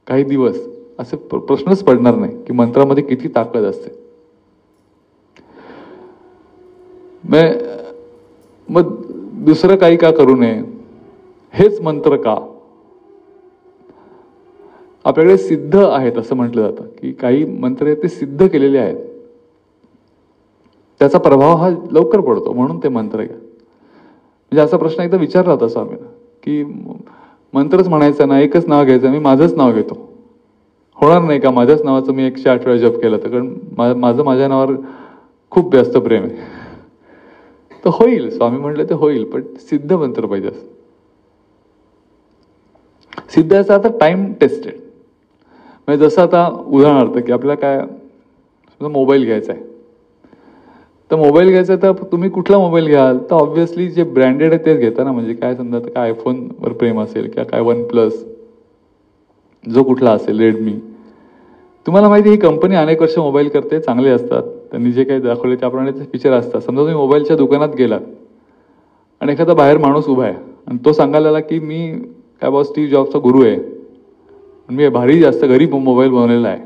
काही दिवस, असे प्रश्नच पडणार नाही की मंत्रामध्ये किती ताकद असते. मग दुसरं काही का करू नये, हेच मंत्र का. आपल्याकडे सिद्ध आहेत असं म्हटलं जातं की काही मंत्र आहेत ते सिद्ध केलेले आहेत, त्याचा प्रभाव हा लवकर पडतो म्हणून ते मंत्र आहे. म्हणजे असा प्रश्न एकदा विचारला होता स्वामींना की मंत्रच म्हणायचा ना, एकच नाव घ्यायचं, मी माझंच नाव घेतो, होणार नाही का माझ्याच नावाचं मी 108 वेळा जप केलं तर, कारण माझं माझ्या नावावर खूप जास्त प्रेम आहे. तर होईल, स्वामी म्हटलं ते होईल, पण सिद्ध मंत्र पाहिजे. सिद्ध याचा आता टाइम टेस्टेड. म्हणजे जसं आता उदाहरणार्थ की आपल्याला काय मोबाईल घ्यायचा आहे, तर मोबाईल घ्यायचा तर तुम्ही कुठला मोबाईल घ्याल, तर ऑब्व्हियसली जे ब्रँडेड आहे तेच घेता ना. म्हणजे काय समजा काय आयफोनवर प्रेम असेल किंवा काय OnePlus, जो कुठला असेल, रेडमी, तुम्हाला माहिती ही कंपनी अनेक वर्ष मोबाईल करते, चांगले असतात, त्यांनी जे काही दाखवले त्याप्रमाणे ते फीचर असतात. समजा तुम्ही मोबाईलच्या दुकानात गेलात आणि एखादा बाहेर माणूस उभा आहे आणि तो सांगायला लागला की मी काय बाबा स्टीव्ह जॉबचा गुरु आहे, मी भारी जास्त घरी मोबाईल बनवलेला आहे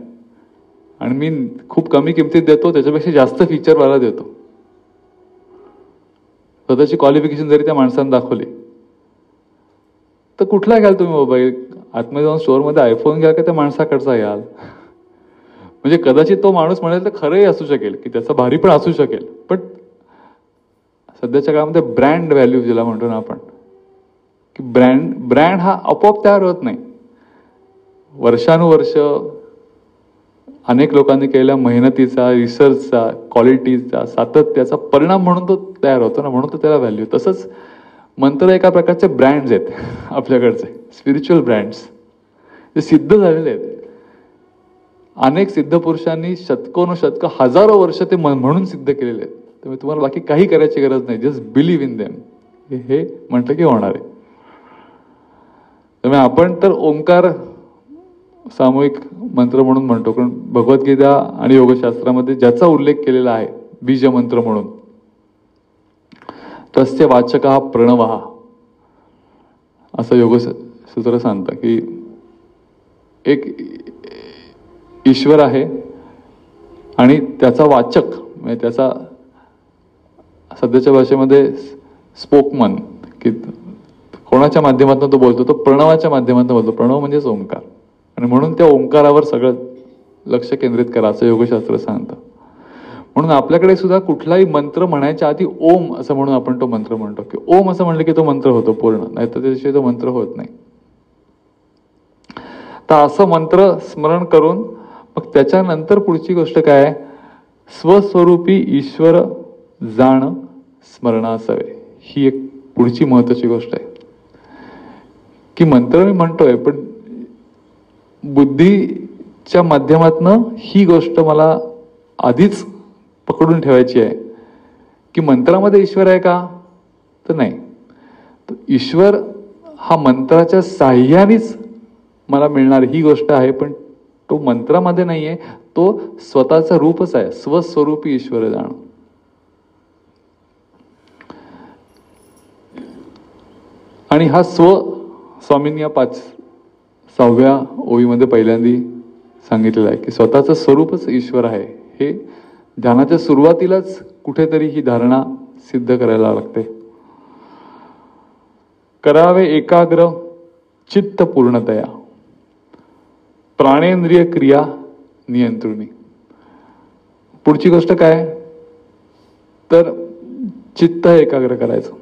आणि मी खूप कमी किमतीत देतो, त्याच्यापेक्षा जास्त फीचरवाला देतो. स्वतःची क्वालिफिकेशन जरी त्या माणसाने दाखवली तर कुठला घ्याल तुम्ही मोबाईल? आतमध्ये जाऊन स्टोअरमध्ये आयफोन घ्याल का त्या माणसाकडचा घ्याल? म्हणजे कदाचित तो माणूस म्हणेल तर खरंही असू शकेल की त्याचा भारी पण असू शकेल, पण सध्याच्या काळामध्ये ब्रँड व्हॅल्यू ज्याला म्हणतो ना आपण, की ब्रँड हा आपोआप तयार होत नाही. वर्षानुवर्ष अनेक लोकांनी केलेल्या मेहनतीचा, रिसर्चचा, क्वालिटीचा, सातत्याचा परिणाम म्हणून तो तयार होतो ना, म्हणून तो त्याला व्हॅल्यू. तसंच मंत्र एका प्रकारचे ब्रँड्स आहेत आपल्याकडचे, स्पिरिच्युअल ब्रँड्स, जे सिद्ध झालेले आहेत. अनेक सिद्ध पुरुषांनी शतकोनशतक हजारो वर्ष ते म्हणून सिद्ध केलेले आहेत. त्यामुळे तुम्हाला बाकी काही करायची गरज नाही, जस्ट बिलीव्ह इन देम, हे म्हटलं की होणार आहे. त्यामुळे आपण तर ओंकार सामूहिक मंत्र म्हणून म्हणतो, कारण भगवद्गीता आणि योगशास्त्रामध्ये ज्याचा उल्लेख केलेला आहे बीज मंत्र म्हणून, तस्य वाचक प्रणव, असं योगसूत्र सांगतं की एक ईश्वर आहे आणि त्याचा वाचक म्हणजे त्याचा सध्याच्या भाषेमध्ये स्पोकमन, की कोणाच्या माध्यमातून तो बोलतो, तो प्रणवाच्या माध्यमातून बोलतो. प्रणव म्हणजेच ओंकार, आणि म्हणून त्या ओंकारावर सगळं लक्ष केंद्रित करा असं योगशास्त्र सांगतं. म्हणून आपल्याकडे सुद्धा कुठलाही मंत्र म्हणायच्या आधी ओम असं म्हणून आपण तो मंत्र म्हणतो, की ओम असं म्हणलं की तो मंत्र होतो पूर्ण, नाही तर त्याशिवाय तो मंत्र होत नाही. तर असं मंत्र स्मरण करून मग त्याच्यानंतर पुढची गोष्ट काय आहे, स्वस्वरूपी ईश्वर जाण स्मरणासवे. ही एक पुढची महत्वाची गोष्ट आहे, की मंत्र मी म्हणतोय पण बुद्धीच्या माध्यमातनं ही गोष्ट मला आधीच पकडून ठेवायची आहे, की मंत्रामध्ये ईश्वर आहे का, तर नाही. तर ईश्वर हा मंत्राच्या साह्यानेच मला मिळणार ही गोष्ट आहे, पण तो मंत्रामध्ये नाहीये, तो स्वतःचं रूपच आहे, स्वस्वरूपी ईश्वर जाण. आणि हा स्व स्वामींनी या 6व्या ओवीमध्ये पहिल्यांदा सांगितलेलं आहे, की स्वतःचं स्वरूपच ईश्वर आहे. हे ध्यानाच्या सुरुवातीलाच कुठेतरी ही धारणा सिद्ध करायला लागते. करावे एकाग्र चित्त पूर्णतया, प्राणेंद्रिय क्रिया नियंत्रणी. पुढची गोष्ट काय, तर चित्त एकाग्र करायचं.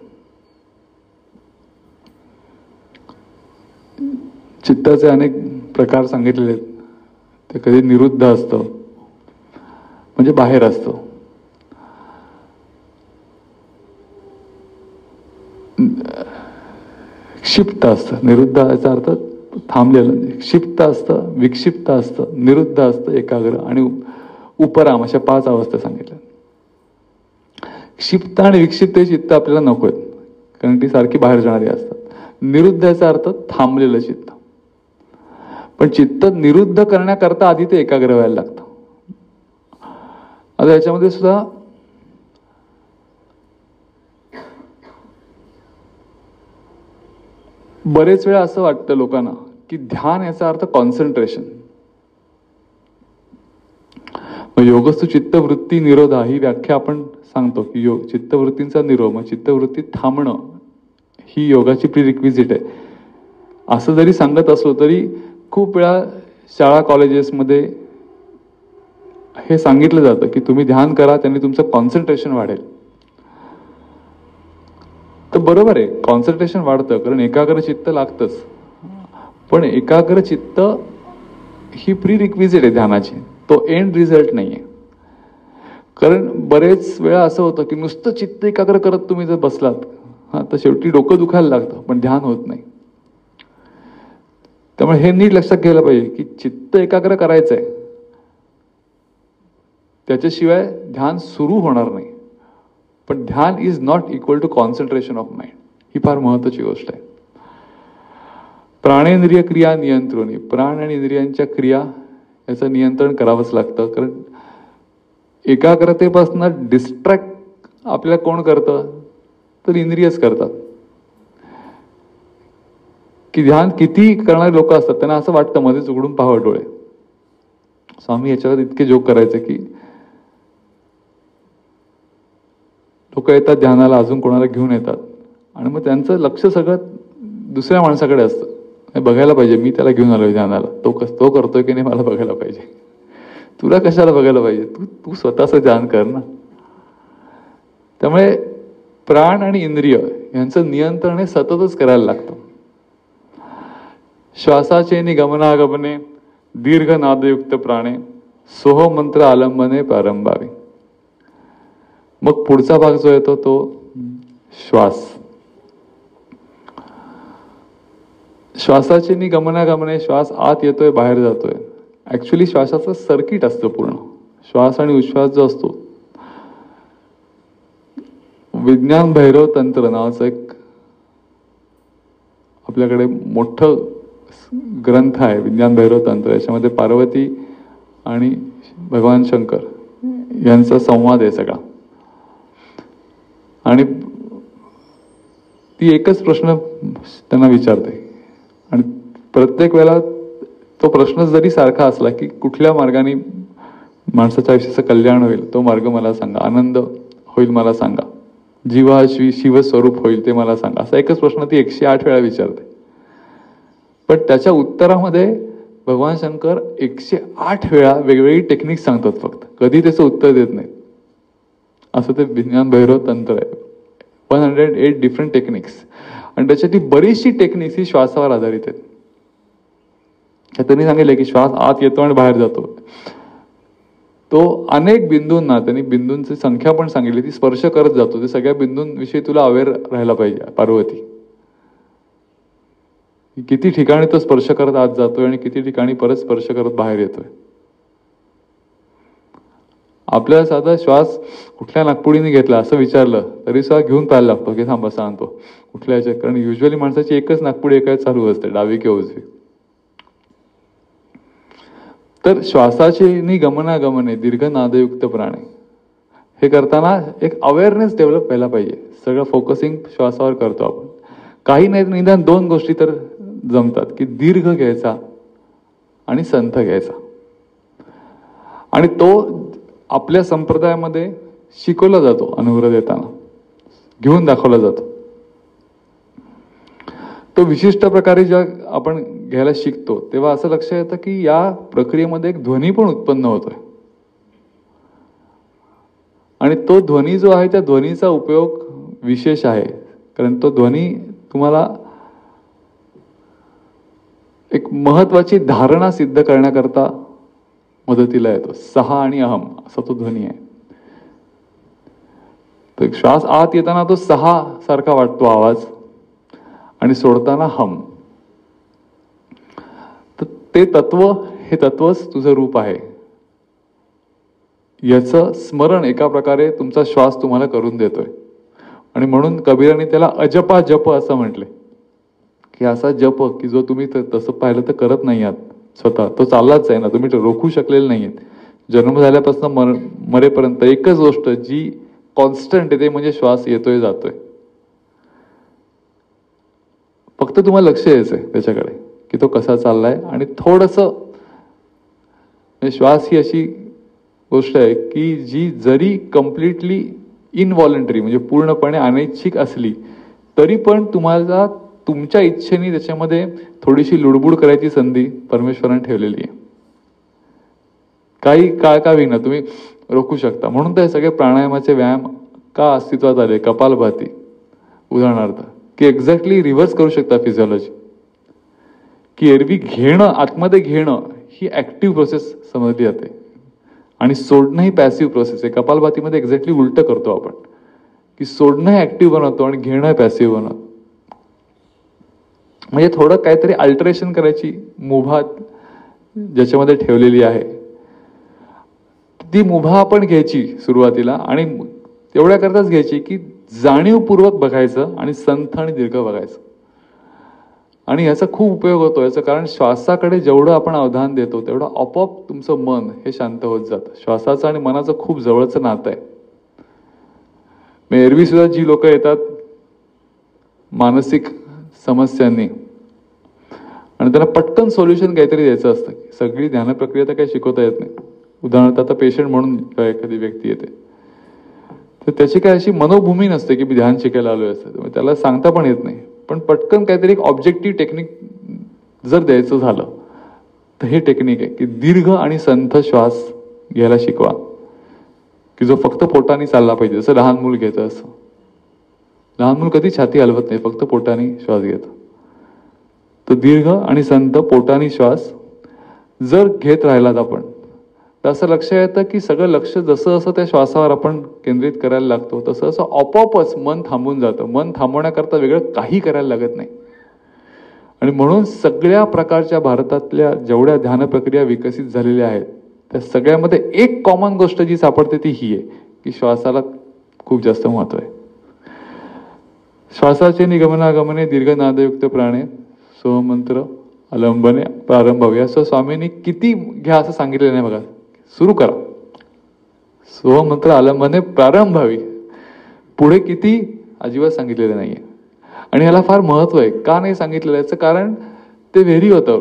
चित्ताचे अनेक प्रकार सांगितलेले आहेत. ते कधी निरुद्ध असतं म्हणजे बाहेर असतं, क्षिप्त असतं. निरुद्ध याचा अर्थ थांबलेलं, क्षिप्त असतं, विक्षिप्त असतं, निरुद्ध असतं, एकाग्र आणि उपराम, अशा 5 अवस्था सांगितल्या. क्षिप्त आणि विक्षिप्त हे चित्त आपल्याला नको आहेत, कारण ती सारखी बाहेर जाणारी असतात. निरुद्ध याचा अर्थ थांबलेलं चित्त. पण चित्त निरुद्ध करण्याकरता आधी ते एकाग्र व्हायला लागतं. आता याच्यामध्ये सुद्धा बरेच वेळा असं वाटतं लोकांना की ध्यान याचा अर्थ कॉन्सन्ट्रेशन. योगस्तु चित्तवृत्ती निरोधा ही व्याख्या आपण सांगतो की चित्तवृत्तींचा निरोध, मग चित्तवृत्ती थांबणं ही योगाची प्रिरिक्विजिट आहे. असं जरी सांगत असलो तरी खूप वेळा शाळा कॉलेजेसमध्ये हे सांगितलं जातं की तुम्ही ध्यान करा, त्यांनी तुमचं कॉन्सन्ट्रेशन वाढेल. तर बरोबर आहे, कॉन्सन्ट्रेशन वाढतं कारण एकाग्र चित्त लागतंच. पण एकाग्र चित्त ही प्रिरिक्विजिट आहे ध्यानाची, तो एंड रिझल्ट नाहीये. कारण बरेच वेळा असं होतं की नुसतं चित्त एकाग्र करत तुम्ही जर बसलात तर शेवटी डोकं दुखायला लागतं पण ध्यान होत नाही. त्यामुळे हे नीट लक्षात घ्यायला पाहिजे की चित्त एकाग्र करायचंय, त्याच्याशिवाय ध्यान सुरू होणार नाही. पण dhyan is not equal to concentration of mind, ही फार महत्वाची गोष्ट आहे. प्राणेंद्रिय क्रिया नियंत्रणी, प्राण आणि इंद्रियांच्या क्रिया याचं नियंत्रण करावंच लागतं. कारण एकाग्रतेपासून डिस्ट्रॅक्ट आपल्याला कोण करतं, तर इंद्रियच करतात. की ध्यान किती करणारे लोक असतात त्यांना असं वाटतं मध्येच उघडून पाहावं डोळे. स्वामी याच्यावर इतके जोक करायचे की लोक येतात ध्यानाला, अजून कोणाला घेऊन येतात आणि मग त्यांचं लक्ष सगळं दुसऱ्या माणसाकडे असतं. बघायला पाहिजे, मी त्याला घेऊन आलोय ध्यानाला, तो करतोय की नाही मला बघायला पाहिजे. तुला कशाला बघायला पाहिजे, तू स्वतःच ध्यान कर ना. त्यामुळे प्राण आणि इंद्रिय यांचं नियंत्रण हे सततच करायला लागतं. श्वासाचे निगमनागमने दीर्घ नादयुक्त प्राणे सोह मंत्र आलंबने प्रारंभावे. मग पुढचा भाग जो येतो तो श्वास. श्वासाचे निगमनागमने, श्वास आत येतोय बाहेर जातोय. ऍक्च्युली श्वासाचं सर्किट असतं पूर्ण. श्वास आणि उश्वास जो असतो, विज्ञान भैरव तंत्र नावाचं एक आपल्याकडे मोठं ग्रंथ आहे विज्ञान भैरव तंत्र, याच्यामध्ये पार्वती आणि भगवान शंकर यांचा संवाद आहे सगळा. आणि ती एकच प्रश्न त्यांना विचारते आणि प्रत्येक वेळेला तो प्रश्न जरी सारखा असला की कुठल्या मार्गाने माणसाच्या आयुष्याचं कल्याण होईल तो मार्ग मला सांगा, आनंद होईल मला सांगा, जीवा शिवस्वरूप होईल ते मला सांगा, असा एकच प्रश्न ती 108 वेळा विचारते. पण त्याच्या उत्तरामध्ये भगवान शंकर 108 वेळा वेगवेगळी टेक्निक सांगतात, फक्त कधी त्याचं उत्तर देत नाही. असं ते विज्ञान भैरव तंत्र आहे. 108 डिफरंट टेक्निक्स. आणि त्याच्यातली बरीचशी टेक्निक्स ही श्वासावर आधारित आहेत. त्यांनी सांगितलं की श्वास आत येतो आणि बाहेर जातो. तो अनेक बिंदूंना, त्यांनी बिंदूंची संख्या पण सांगितली, ती स्पर्श करत जातो. ते सगळ्या बिंदूंविषयी तुला अवेअर राहायला पाहिजे पार्वती. किती ठिकाणी तो स्पर्श करत आत जातोय आणि किती ठिकाणी परत स्पर्श करत बाहेर येतोय. आपल्याला साधा श्वास कुठल्या नागपुडीने घेतला असं विचारलं तरी सुद्धा घेऊन पाहायला लागतो की थांबा सांगतो कुठल्या याच्यात, कारण युजली माणसाची एकच नागपुडी एका चालू असते, डावी किंवा उजवी. तर श्वासाची गमनागमने दीर्घ नादयुक्त प्राणे हे करताना एक अवेअरनेस डेव्हलप व्हायला पाहिजे. सगळं फोकसिंग श्वासावर करतो आपण. काही नाही निदान 2 गोष्टी तर जमतात की दीर्घ घ्यायचा आणि संथ घ्यायचा. आणि तो आपल्या संप्रदायामध्ये शिकवला जातो, अनुग्रह देताना घेऊन दाखवला जातो. तो विशिष्ट प्रकारे जेव्हा आपण घ्यायला शिकतो तेव्हा असं लक्षात येतं की या प्रक्रियेमध्ये एक ध्वनी पण उत्पन्न होतोय. आणि तो ध्वनी जो आहे त्या ध्वनीचा उपयोग विशेष आहे, कारण तो ध्वनी तुम्हाला एक महत्वाची धारणा सिद्ध करण्याकरता मदतीला येतो. 6 आणि अहम असा तो ध्वनी आहे. तर श्वास आत येताना तो 6 सारखा वाटतो आवाज आणि सोडताना हम. तर ते तत्व, हे तत्वच तुझं रूप आहे याचं स्मरण एका प्रकारे तुमचा श्वास तुम्हाला करून देतोय. आणि म्हणून कबीराने त्याला अजपा जप असं म्हटले की असा जप की जो तुम्ही तसं पाहिलं तर करत नाही आहात स्वतः, तो चाललाच आहे ना, तुम्ही रोखू शकलेले नाहीयेत. जन्म झाल्यापासून मरेपर्यंत एकच गोष्ट जी कॉन्स्टंट आहे ते म्हणजे श्वास येतोय जातोय. फक्त तुम्हाला लक्ष यायचंय त्याच्याकडे की तो कसा चाललाय. आणि थोडंसं श्वास ही अशी गोष्ट आहे की जी जरी कम्प्लिटली इनव्हॉलंटरी म्हणजे पूर्णपणे अनैच्छिक असली तरी पण तुम्हाला तुमच्या इच्छेने त्याच्यामध्ये थोडीशी लुडबुड करायची संधी परमेश्वराने ठेवलेली आहे. काही काळ का विना तुम्ही रोखू शकता. म्हणून तर सगळे प्राणायामाचे व्यायाम का अस्तित्वात आले. कपालभाती उदाहरणार्थ, की एक्झॅक्टली रिव्हर्स करू शकता फिजिओलॉजी. की एरवी घेणं, आतमध्ये घेणं ही ऍक्टिव्ह प्रोसेस समजली जाते आणि सोडणं ही पॅसिव्ह प्रोसेस आहे. कपालभातीमध्ये एक्झॅक्टली उलट करतो आपण, की सोडणं हे ऍक्टिव्ह बनवतो आणि घेणं हे पॅसिव्ह बनवतो. म्हणजे थोडं काहीतरी अल्टरेशन करायची मुभा ज्याच्यामध्ये ठेवलेली आहे. ती मुभा आपण घ्यायची सुरुवातीला आणि तेवढ्या करताच घ्यायची की जाणीवपूर्वक बघायचं आणि संथ आणि दीर्घ बघायचं. आणि याचा खूप उपयोग होतो. याचं कारण श्वासाकडे जेवढं आपण अवधान देतो तेवढं आपोआप तुमचं मन हे शांत होत जातं. श्वासाचं आणि मनाचं खूप जवळचं नातं आहे. एरवी सुद्धा जी लोक येतात मानसिक समस्यांनी आणि त्यांना पटकन सोल्युशन काहीतरी द्यायचं असतं, सगळी ध्यान प्रक्रिया तर काही शिकवता येत नाही. उदाहरणार्थ आता पेशंट म्हणून एखादी व्यक्ती येते तर त्याची काय अशी मनोभूमी नसते की मी ध्यान शिकायला आलोय असं, त्याला सांगता पण येत नाही. पण पटकन काहीतरी एक ऑब्जेक्टिव्ह टेक्निक जर द्यायचं झालं तर हे टेक्निक आहे की दीर्घ आणि संथ श्वास घ्यायला शिकवा, की जो फक्त पोटाने चालला पाहिजे. जसं लहान मूल घेतं असं. लहान मूल कधी छाती हलवत नाही, फक्त पोटाने श्वास घेतं. तर दीर्घ आणि संत पोटाने श्वास जर घेत राहिलात आपण तर असं लक्ष येतं की सगळं लक्ष जसं असं त्या श्वासावर आपण केंद्रित करायला लागतो तसं असं आपोआपच मन थांबून जातं. मन थांबवण्याकरता वेगळं काही करायला लागत नाही. आणि म्हणून सगळ्या प्रकारच्या भारतातल्या जेवढ्या ध्यान प्रक्रिया विकसित झालेल्या आहेत त्या सगळ्यामध्ये एक कॉमन गोष्ट जी सापडते ती ही आहे की श्वासाला खूप जास्त महत्व आहे. श्वासाचे निगमनागमने दीर्घ नादयुक्त प्राणे सोहमंत्र अलंबने प्रारंभावी असं स्वामींनी किती घ्या असं सांगितलेलं नाही बघा. सुरू करा. सोहम मंत्र अलंबने प्रारंभावी, पुढे किती अजिबात सांगितलेलं नाहीये. आणि ह्याला फार महत्व आहे. का नाही सांगितलेलं याचं कारण ते व्हेरी होतं.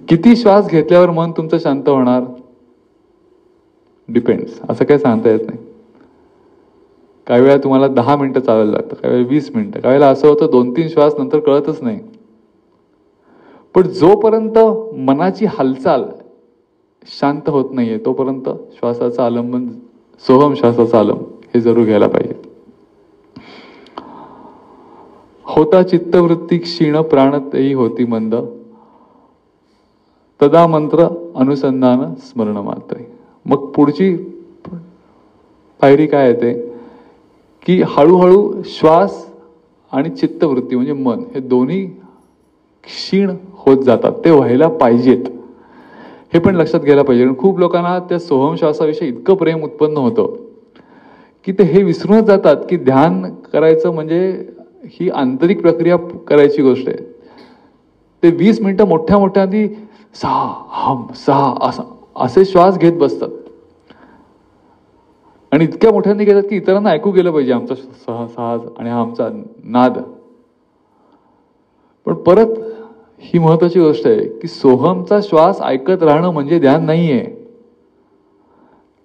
किती श्वास घेतल्यावर मन तुमचं शांत होणार डिपेंड्स. असं काही सांगता येत नाही. काही वेळा तुम्हाला 10 मिनिटं चालायला लागतं, काही वेळा 20 मिनिटं, काही वेळेला असं होतं 2-3 श्वास नंतर कळतच नाही. पण जोपर्यंत मनाची हालचाल शांत होत नाहीये तोपर्यंत श्वासाचं आलंबन, सोहम श्वासाचं आलंबन हे जरूर घ्यायला पाहिजे. होता चित्तवृत्ती क्षीण प्राण तेही होती मंद, तदा मंत्र अनुसंधान स्मरण मात्रे. मग पुढची पायरी काय येते की हळूहळू श्वास आणि चित्तवृत्ती म्हणजे मन हे दोन्ही क्षीण होत जातात. ते व्हायला पाहिजेत हे पण लक्षात घ्यायला पाहिजे. कारण खूप लोकांना त्या सोहम श्वासाविषयी इतकं प्रेम उत्पन्न होतं की ते हे विसरूनच जातात की ध्यान करायचं म्हणजे ही आंतरिक प्रक्रिया करायची गोष्ट आहे. ते 20 मिनिटं मोठ्या मोठ्या आधी सहा हम सहा असे श्वास घेत बसतात आणि इतक्या मोठ्यांनी घेतात की इतरांना ऐकू गेलं पाहिजे आमचा साहस आणि हा आमचा नाद. पण परत ही महत्वाची गोष्ट आहे की सोहमचा श्वास ऐकत राहणं म्हणजे ध्यान नाहीये.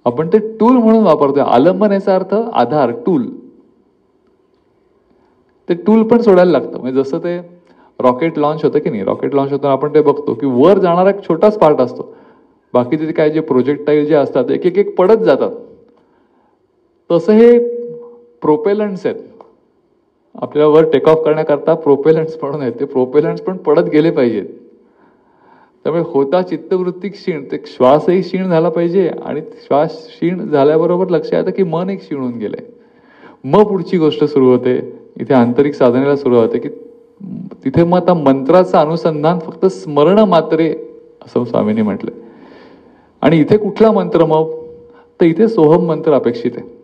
आपण ते टूल म्हणून वापरतोय. आलंबन याचा अर्थ आधार, टूल. ते टूल पण सोडायला लागतं. म्हणजे जसं ते रॉकेट लॉन्च होतं की नाही, रॉकेट लॉन्च होताना आपण ते बघतो की वर जाणारा एक छोटाच पार्ट असतो, बाकीचे काय जे प्रोजेक्टाईल जे असतात एक एक एक पडत जातात. तसं हे प्रोपेलंट्स आहेत. आपल्याला वर टेक ऑफ करण्याकरता प्रोपेलंट्स म्हणून आहेत. ते प्रोपेलंट्स पण पडत गेले पाहिजेत. त्यामुळे होता चित्तवृत्ती क्षीण, ते श्वासही क्षीण झाला पाहिजे आणि श्वास क्षीण झाल्याबरोबर लक्षात येतं की मन एक क्षीण होऊन गेलंय. मग पुढची गोष्ट सुरू होते. इथे आंतरिक साधनेला सुरू होते की तिथे मग आता मंत्राचं अनुसंधान फक्त स्मरण मात्रे असं स्वामींनी म्हटलंय. आणि इथे कुठला मंत्र मग, तर इथे सोहम मंत्र अपेक्षित आहे.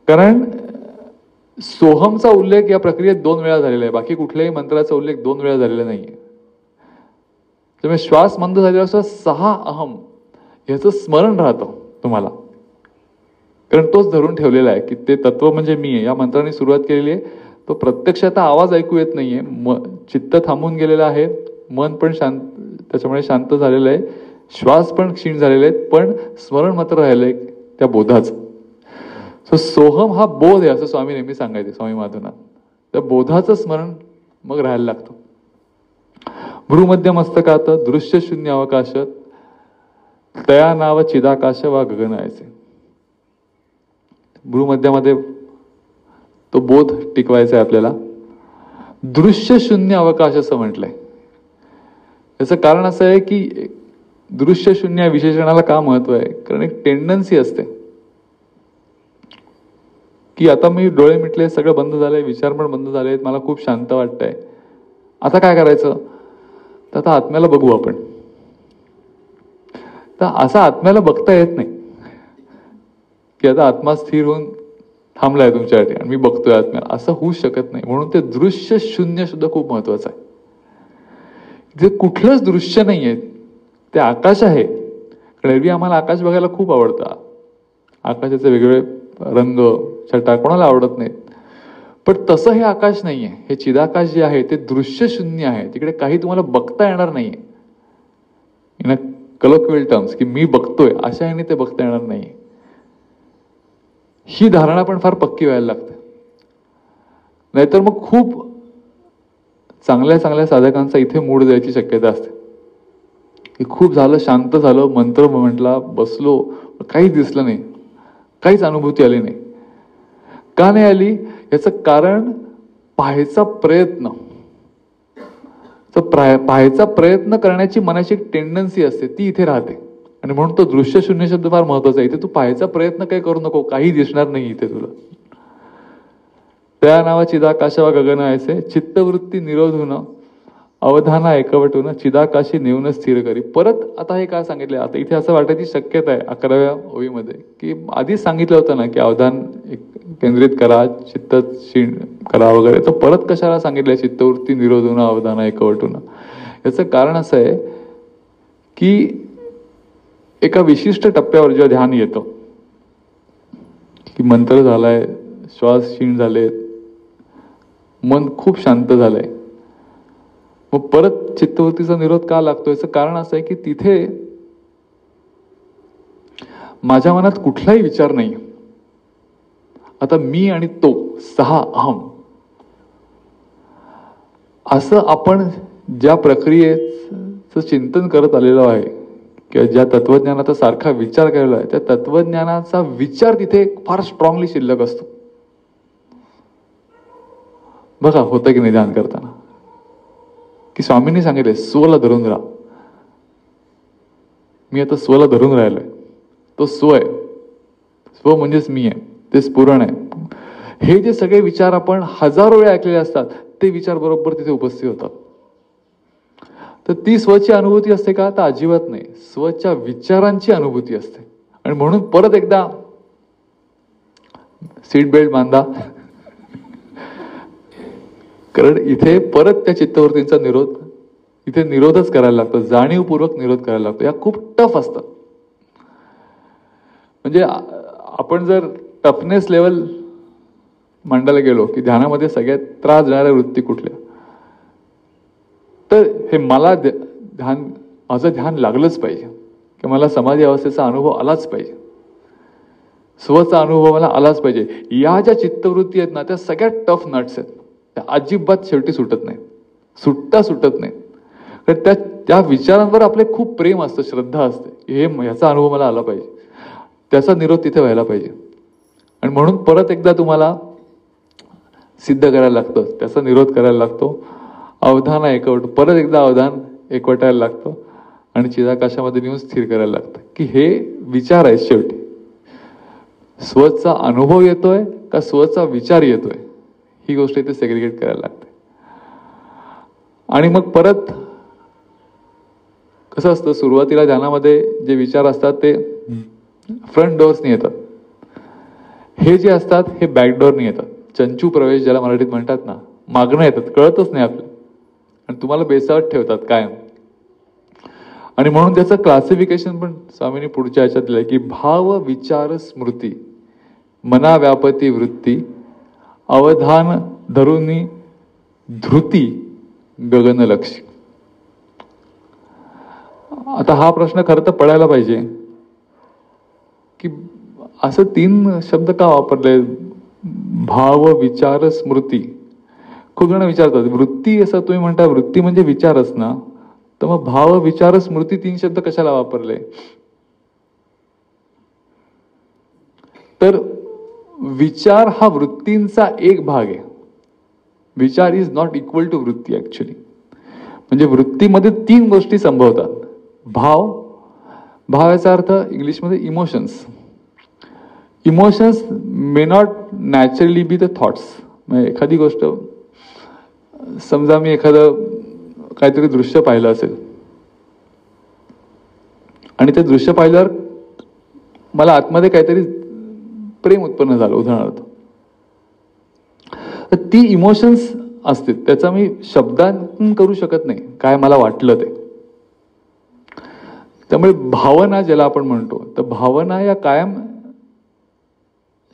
कारण सोहमचा उल्लेख या प्रक्रियेत 2 वेळा झालेला आहे. बाकी कुठल्याही मंत्राचा उल्लेख 2 वेळा झालेला नाहीये. त्यामुळे श्वास मंद झाल्यावर 6 अहम ह्याचं स्मरण राहतं तुम्हाला. कारण तोच धरून ठेवलेला आहे की ते तत्व म्हणजे मी आहे. या मंत्राने सुरुवात केलेली आहे. तो प्रत्यक्षात आवाज ऐकू येत नाहीये. चित्त थांबून गेलेलं आहे. मन पण शांत, त्याच्यामुळे शांत झालेलं आहे. श्वास पण क्षीण झालेले आहेत. पण स्मरण मात्र राहिलंय त्या बोधाचं. सो सोहम हा बोध आहे असं स्वामी नेहमी सांगायचे, स्वामी माधवनाथ. त्या बोधाचं स्मरण मग राहायला लागतं. भ्रूमध्य मस्तकात दृश्य शून्य अवकाश, तया नाव चिदाकाश वा गगनायचे. भ्रूमध्यामध्ये तो बोध टिकवायचा आहे आपल्याला. दृश्य शून्य अवकाश असं म्हटलंय. याचं कारण असं आहे की दृश्य शून्य या विशेषणाला का महत्व आहे, कारण एक टेंडन्सी असते की आता मी डोळे मिटले, सगळं बंद झालंय, विचार पण बंद झाले, मला खूप शांत वाटतंय, आता काय करायचं, तर आता आत्म्याला बघू आपण. तर असं आत्म्याला बघता येत नाही की आता आत्मा स्थिर होऊन थांबलाय तुमच्यासाठी आणि मी बघतोय आत्म्याला, असं होऊ शकत नाही. म्हणून ते दृश्य शून्य सुद्धा खूप महत्वाचं आहे. जे कुठलंच दृश्य नाहीये, ते आकाश आहे. कारण एरवी आम्हाला आकाश बघायला खूप आवडतं. आकाशाचे वेगवेगळे रंग, छटा कोणाला आवडत नाहीत. पण तसं हे आकाश नाहीये. हे चिदाकाश जे आहे ते दृश्य शून्य आहे. तिकडे काही तुम्हाला बघता येणार नाहीये. इन अ कलोक्वियल टर्म्स की मी बघतोय अशा ह्याने ते बघता येणार नाहीये. ही धारणा पण फार पक्की व्हायला लागते. नाहीतर मग खूप चांगल्या चांगल्या साधकांचा इथे मूड जायची शक्यता असते की खूप झालं, शांत झालं, मंत्र म्हटला, बसलो, काहीच दिसलं नाही, काहीच अनुभूती आली नाही. का नाही आली याचं कारण पाहायचा प्रयत्न. पाहायचा प्रयत्न करण्याची मनाची एक टेंडन्सी असते, ती इथे राहते. आणि म्हणून तो दृश्य शून्य शब्द फार महत्वाचा आहे. इथे तू पाहायचा प्रयत्न काही करू नको, काही दिसणार नाही इथे तुला. त्या नावा चिदाकाशा गगनायचे, चित्तवृत्ती निरोधून अवधाना एकवटून चिदाकाशी नेऊन स्थिर करी. परत आता हे काय सांगितलं, आता इथे असं वाटायची शक्यता आहे 11व्या ओळीमध्ये की आधीच सांगितलं होतं ना की अवधान केंद्रित करा, चित्त क्षीण करा वगैरे, तर परत कशाला सांगितलंय चित्तवृत्ती निरोधून अवधान एकवटून? याचं कारण असं आहे की एका विशिष्ट टप्प्यावर जेव्हा ध्यान येतं की मंत्र झालाय, श्वास क्षीण झाले, मन खूप शांत झालंय, मग परत चित्तवृत्तीचा निरोध का लागतो? याचं कारण असं आहे की तिथे माझ्या मनात कुठलाही विचार नाही. आता मी आणि तो, सहा अहम, असं आपण ज्या प्रक्रियेचं चिंतन करत आलेलो आहे किंवा ज्या तत्वज्ञानाचा सारखा विचार केलेला आहे, त्या तत्वज्ञानाचा विचार तिथे फार स्ट्रॉंगली शिल्लक असतो. बघा होतं की नाही ध्यान करताना, की स्वामींनी सांगितले स्वला धरून राहा. मी आता स्वला धरून राहिलोय, तो स्व आहे, स्व म्हणजेच मी आहे, ते स्फुरण आहे. हे जे सगळे विचार आपण हजारो वेळा ऐकलेले असतात, ते विचार बरोबर तिथे उपस्थित होतात. तर ती स्वची अनुभूती असते का? तर अजिबात नाही. स्वच्या विचारांची अनुभूती असते. आणि म्हणून परत एकदा सीट बेल्ट बांधा, कारण इथे परत त्या चित्तवृत्तींचा निरोध, इथे निरोधच करायला लागतो, जाणीवपूर्वक निरोध करायला लागतो. या खूप टफ असतात. म्हणजे आपण जर टफनेस लेवल मांडायला गेलो की ध्यानामध्ये सगळ्यात त्रास देणाऱ्या वृत्ती कुठल्या, तर हे मला ध्यान, माझं ध्यान लागलंच पाहिजे, की मला समाधी अवस्थेचा अनुभव आलाच पाहिजे, स्वचा अनुभव मला आलाच पाहिजे. या ज्या चित्तवृत्ती आहेत ना, त्या सगळ्यात टफ नट्स आहेत. त्या अजिबात शेवटी सुटत नाहीत, सुटत नाहीत. तर त्या विचारांवर आपले खूप प्रेम असतं, श्रद्धा असते, हे ह्याचा अनुभव मला आला पाहिजे, त्याचा निरोध तिथे व्हायला पाहिजे. आणि म्हणून परत एकदा तुम्हाला सिद्ध करायला लागतं, त्याचा निरोध करायला लागतो. अवधान एकवट, परत एकदा अवधान एकवटायला लागतं आणि चिदाकाशामध्ये नेऊन स्थिर करायला लागतं, की हे विचार आहे शेवटी. स्वचा अनुभव येतोय का स्वचा विचार येतोय, ही गोष्ट इथे सेग्रिगेट करायला लागते. आणि मग परत कसं असतं, सुरुवातीला ध्यानामध्ये जे विचार असतात ते फ्रंट डोअर्सनी येतात, हे जे असतात हे बॅकडोअरनी येतात. चंचू प्रवेश ज्याला मराठीत म्हणतात ना, मागणं येतात, कळतच नाही आपल्याला, आणि तुम्हाला बेसावत ठेवतात कायम. आणि म्हणून त्याचं क्लासिफिकेशन पण स्वामींनी पुढच्या ह्याच्यात दिलंय की भाव विचार स्मृती मना व्यापती वृत्ती अवधान धरुनी धृती गगनलक्षी. आता हा प्रश्न खरं तर पडायला पाहिजे की असं 3 शब्द का वापरले, भाव विचार स्मृती. खूप जण विचारतात वृत्ती असं तुम्ही म्हणता, वृत्ती म्हणजे विचारच ना, तर मग भाव विचार स्मृती 3 शब्द कशाला वापरले? तर विचार हा वृत्तींचा एक भाग आहे. विचार इज नॉट इक्वल टू वृत्ती ऍक्च्युली. म्हणजे वृत्तीमध्ये 3 गोष्टी संभवतात. भाव याचा अर्थ इंग्लिशमध्ये emotions. Emotions may not naturally be the thoughts. म्हणजे एखादी गोष्ट, समजा मी एखादं काहीतरी दृश्य पाहिलं असेल आणि ते दृश्य पाहिल्यावर मला आतमध्ये काहीतरी प्रेम उत्पन्न झालं उदाहरणार्थ, तर ती इमोशन्स असते, त्याचा मी शब्दांतून करू शकत नाही काय मला वाटलं ते. त्यामुळे भावना ज्याला आपण म्हणतो, तर भावना या कायम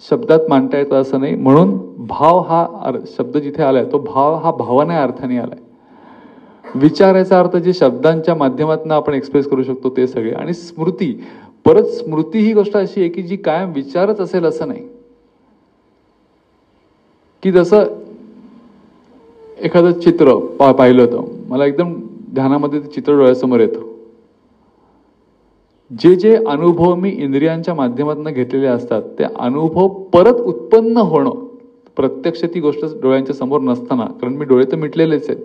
शब्दात मांडता येतं असं नाही. म्हणून भाव हा शब्द जिथे आलाय तो भाव हा भावना या अर्थाने आलाय. विचाराचा अर्थ जे शब्दांच्या माध्यमातून आपण एक्सप्रेस करू शकतो ते सगळे. आणि स्मृती, परत स्मृती ही गोष्ट अशी आहे की जी कायम विचारच असेल असं नाही. की जसं एखादं चित्र पाहिलं होतं, मला एकदम ध्यानामध्ये ते चित्र डोळ्यासमोर येतं. जे अनुभव मी इंद्रियांच्या माध्यमातून घेतलेले असतात, ते अनुभव परत उत्पन्न होणं, प्रत्यक्ष ती गोष्ट डोळ्यांच्या समोर नसताना, कारण मी डोळे तर मिटलेलेच आहेत,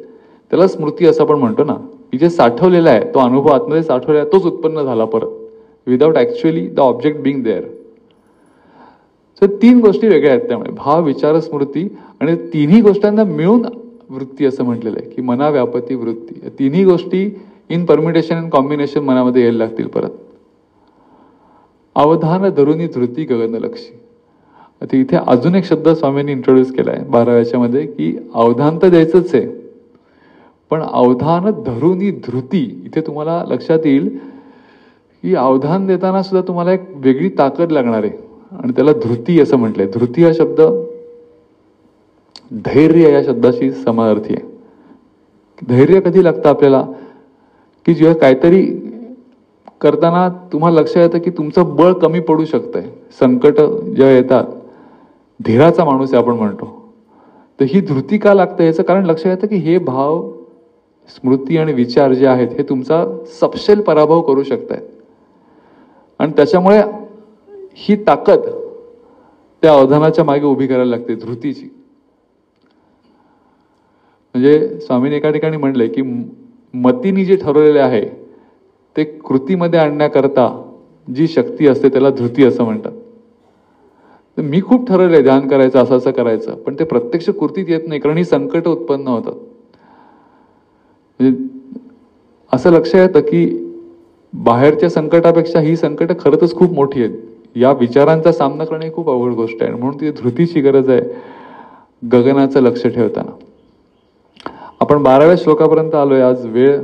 त्याला स्मृती असं आपण म्हणतो ना. की जे साठवलेला आहे तो अनुभव आतमध्ये साठवलेला आहे, तोच उत्पन्न झाला परत, without actually the object being there. So 3 गोष्टी वेगळ्या आहेत. त्यामुळे भाव विचार स्मृती, आणि 3ही गोष्टांना मिळून वृत्ती असं म्हटलेलं आहे की मना व्यापती वृत्ती. 3ही गोष्टी इन परम्युटेशन अँड कॉम्बिनेशन मनामध्ये यायला लागतील परत. अवधान धरुनी धृती गगनलक्षी. आता इथे अजून एक शब्द स्वामींनी इंट्रोड्यूस केलाय 12व्या मध्ये, की अवधान तर द्यायचंच आहे, पण अवधान धरूनी धृती. इथे तुम्हाला लक्षात येईल की अवधान देताना सुद्धा तुम्हाला एक वेगळी ताकद लागणार आहे, आणि त्याला धृती असं म्हटलंय. धृती हा शब्द धैर्य या शब्दाशी समानार्थी आहे. धैर्य कधी लागतं आपल्याला, की जेव्हा काहीतरी करताना तुम्हाला लक्षात येतं की तुमचं बळ कमी पडू शकतंय, संकट जेव्हा येतात, धीराचा माणूस आहे आपण म्हणतो, तर ही धृती का लागते याचं कारण लक्षात येतं की हे भाव, स्मृती आणि विचार जे आहेत हे तुमचा सपशेल पराभव करू शकतायत, आणि त्याच्यामुळे ही ताकद त्या अवधानाच्या मागे उभी करायला लागते, धृतीची. म्हणजे स्वामीने एका ठिकाणी म्हणलंय की मतीने जे ठरवलेले आहे ते कृतीमध्ये आणण्याकरता जी शक्ती असते त्याला धृती असं म्हणतात. तर मी खूप ठरवलंय ध्यान करायचं, असं असं करायचं, पण ते प्रत्यक्ष कृतीत येत नाही, कारण ही संकट उत्पन्न होतात. म्हणजे असं लक्षात येतं की बाहेरच्या संकटापेक्षा ही संकट खरंच खूप मोठी आहेत. या विचारांचा सामना करणे ही खूप अवघड गोष्ट आहे, म्हणून ती धृतीची गरज आहे गगनाचं लक्ष ठेवताना. आपण 12व्या श्लोकापर्यंत आलोय. आज वेळ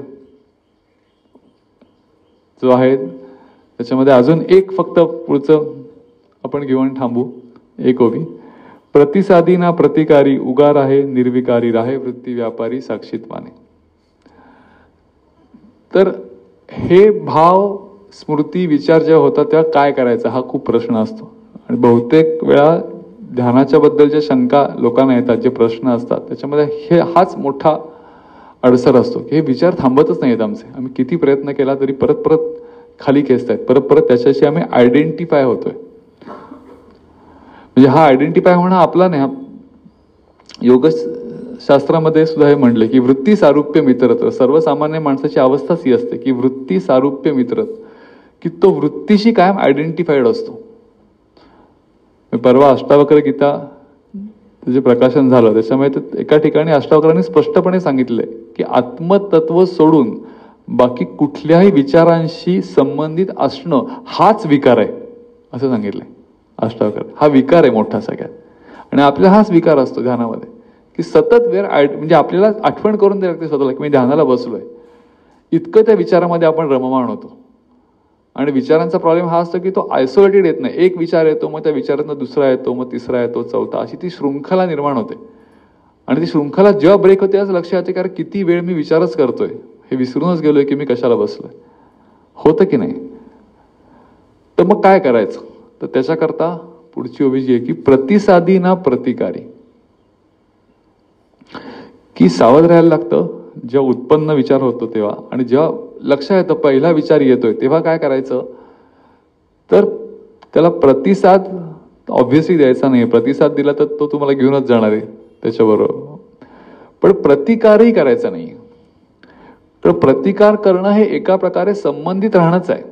जो आहे त्याच्यामध्ये अजून एक फक्त पुढचं आपण घेऊन थांबू. एक ओवी. प्रतिसादी ना प्रतिकारी, उगार आहे निर्विकारी, राहे वृत्ती व्यापारी साक्षीत्वाने. तर हे भाव, स्मृती, विचार जेव्हा होतात तेव्हा काय करायचं हा खूप प्रश्न असतो, आणि बहुतेक वेळा ध्यानाच्या बद्दलच्या शंका लोकांना येतात, जे प्रश्न असतात त्याच्यामध्ये हाच मोठा अडसर असतो की हे विचार थांबतच नाहीत आमचे. आम्ही किती प्रयत्न केला तरी परत परत खाली खेचतायत, परत परत त्याच्याशी आम्ही आयडेंटिफाय होतोय. म्हणजे हा आयडेंटिफाय होणं आपला नाही. योगशास्त्रामध्ये सुद्धा हे म्हटलं की वृत्ती सारूप्य मित्रत्व. सर्वसामान्य माणसाची अवस्थाच ही असते की वृत्ती सारूप्य मित्रत्व, की तो वृत्तीशी कायम आयडेंटिफाईड असतो. परवा अष्टावक्र गीता जे प्रकाशन झालं त्याच्यामुळे एका ठिकाणी अष्टावक्रांनी स्पष्टपणे सांगितलंय की आत्मतत्व सोडून बाकी कुठल्याही विचारांशी संबंधित असणं हाच विकार आहे असं सांगितलंय अष्टावक्र. हा विकार आहे मोठा सगळ्यात, आणि आपला हाच विकार असतो ध्यानामध्ये की सतत म्हणजे आपल्याला आठवण करून द्यायला लागते स्वतःला की मी ध्यानाला बसलोय. इतकं त्या विचारामध्ये आपण रममाण होतो. आणि विचारांचा प्रॉब्लेम हा असतो की तो आयसोलेटेड येत नाही. एक विचार येतो, मग त्या विचारातनं दुसरा येतो, मग तिसरा येतो, चौथा, अशी ती शृंखला निर्माण होते. आणि ती शृंखला जेव्हा ब्रेक होते आज लक्षात येते की अरे किती वेळ मी विचारच करतोय, हे विसरूनच गेलोय की मी कशाला बसलोय. होतं की नाही? तर मग काय करायचं? तर त्याच्याकरता पुढची ओवी जी आहे की प्रतिसादी ना प्रतिकारी, की सावध राहायला लागतं जेव्हा उत्पन्न विचार होतो तेव्हा. आणि जेव्हा लक्षात येतं पहिला विचार येतोय तेव्हा काय करायचं, तर त्याला प्रतिसाद ऑब्व्हियसली द्यायचा नाही. प्रतिसाद दिला तर तो तुम्हाला घेऊनच जाणार आहे त्याच्याबरोबर, पण प्रतिकारही करायचा नाही. तर प्रतिकार करणं हे एका प्रकारे संबंधित राहणंच आहे.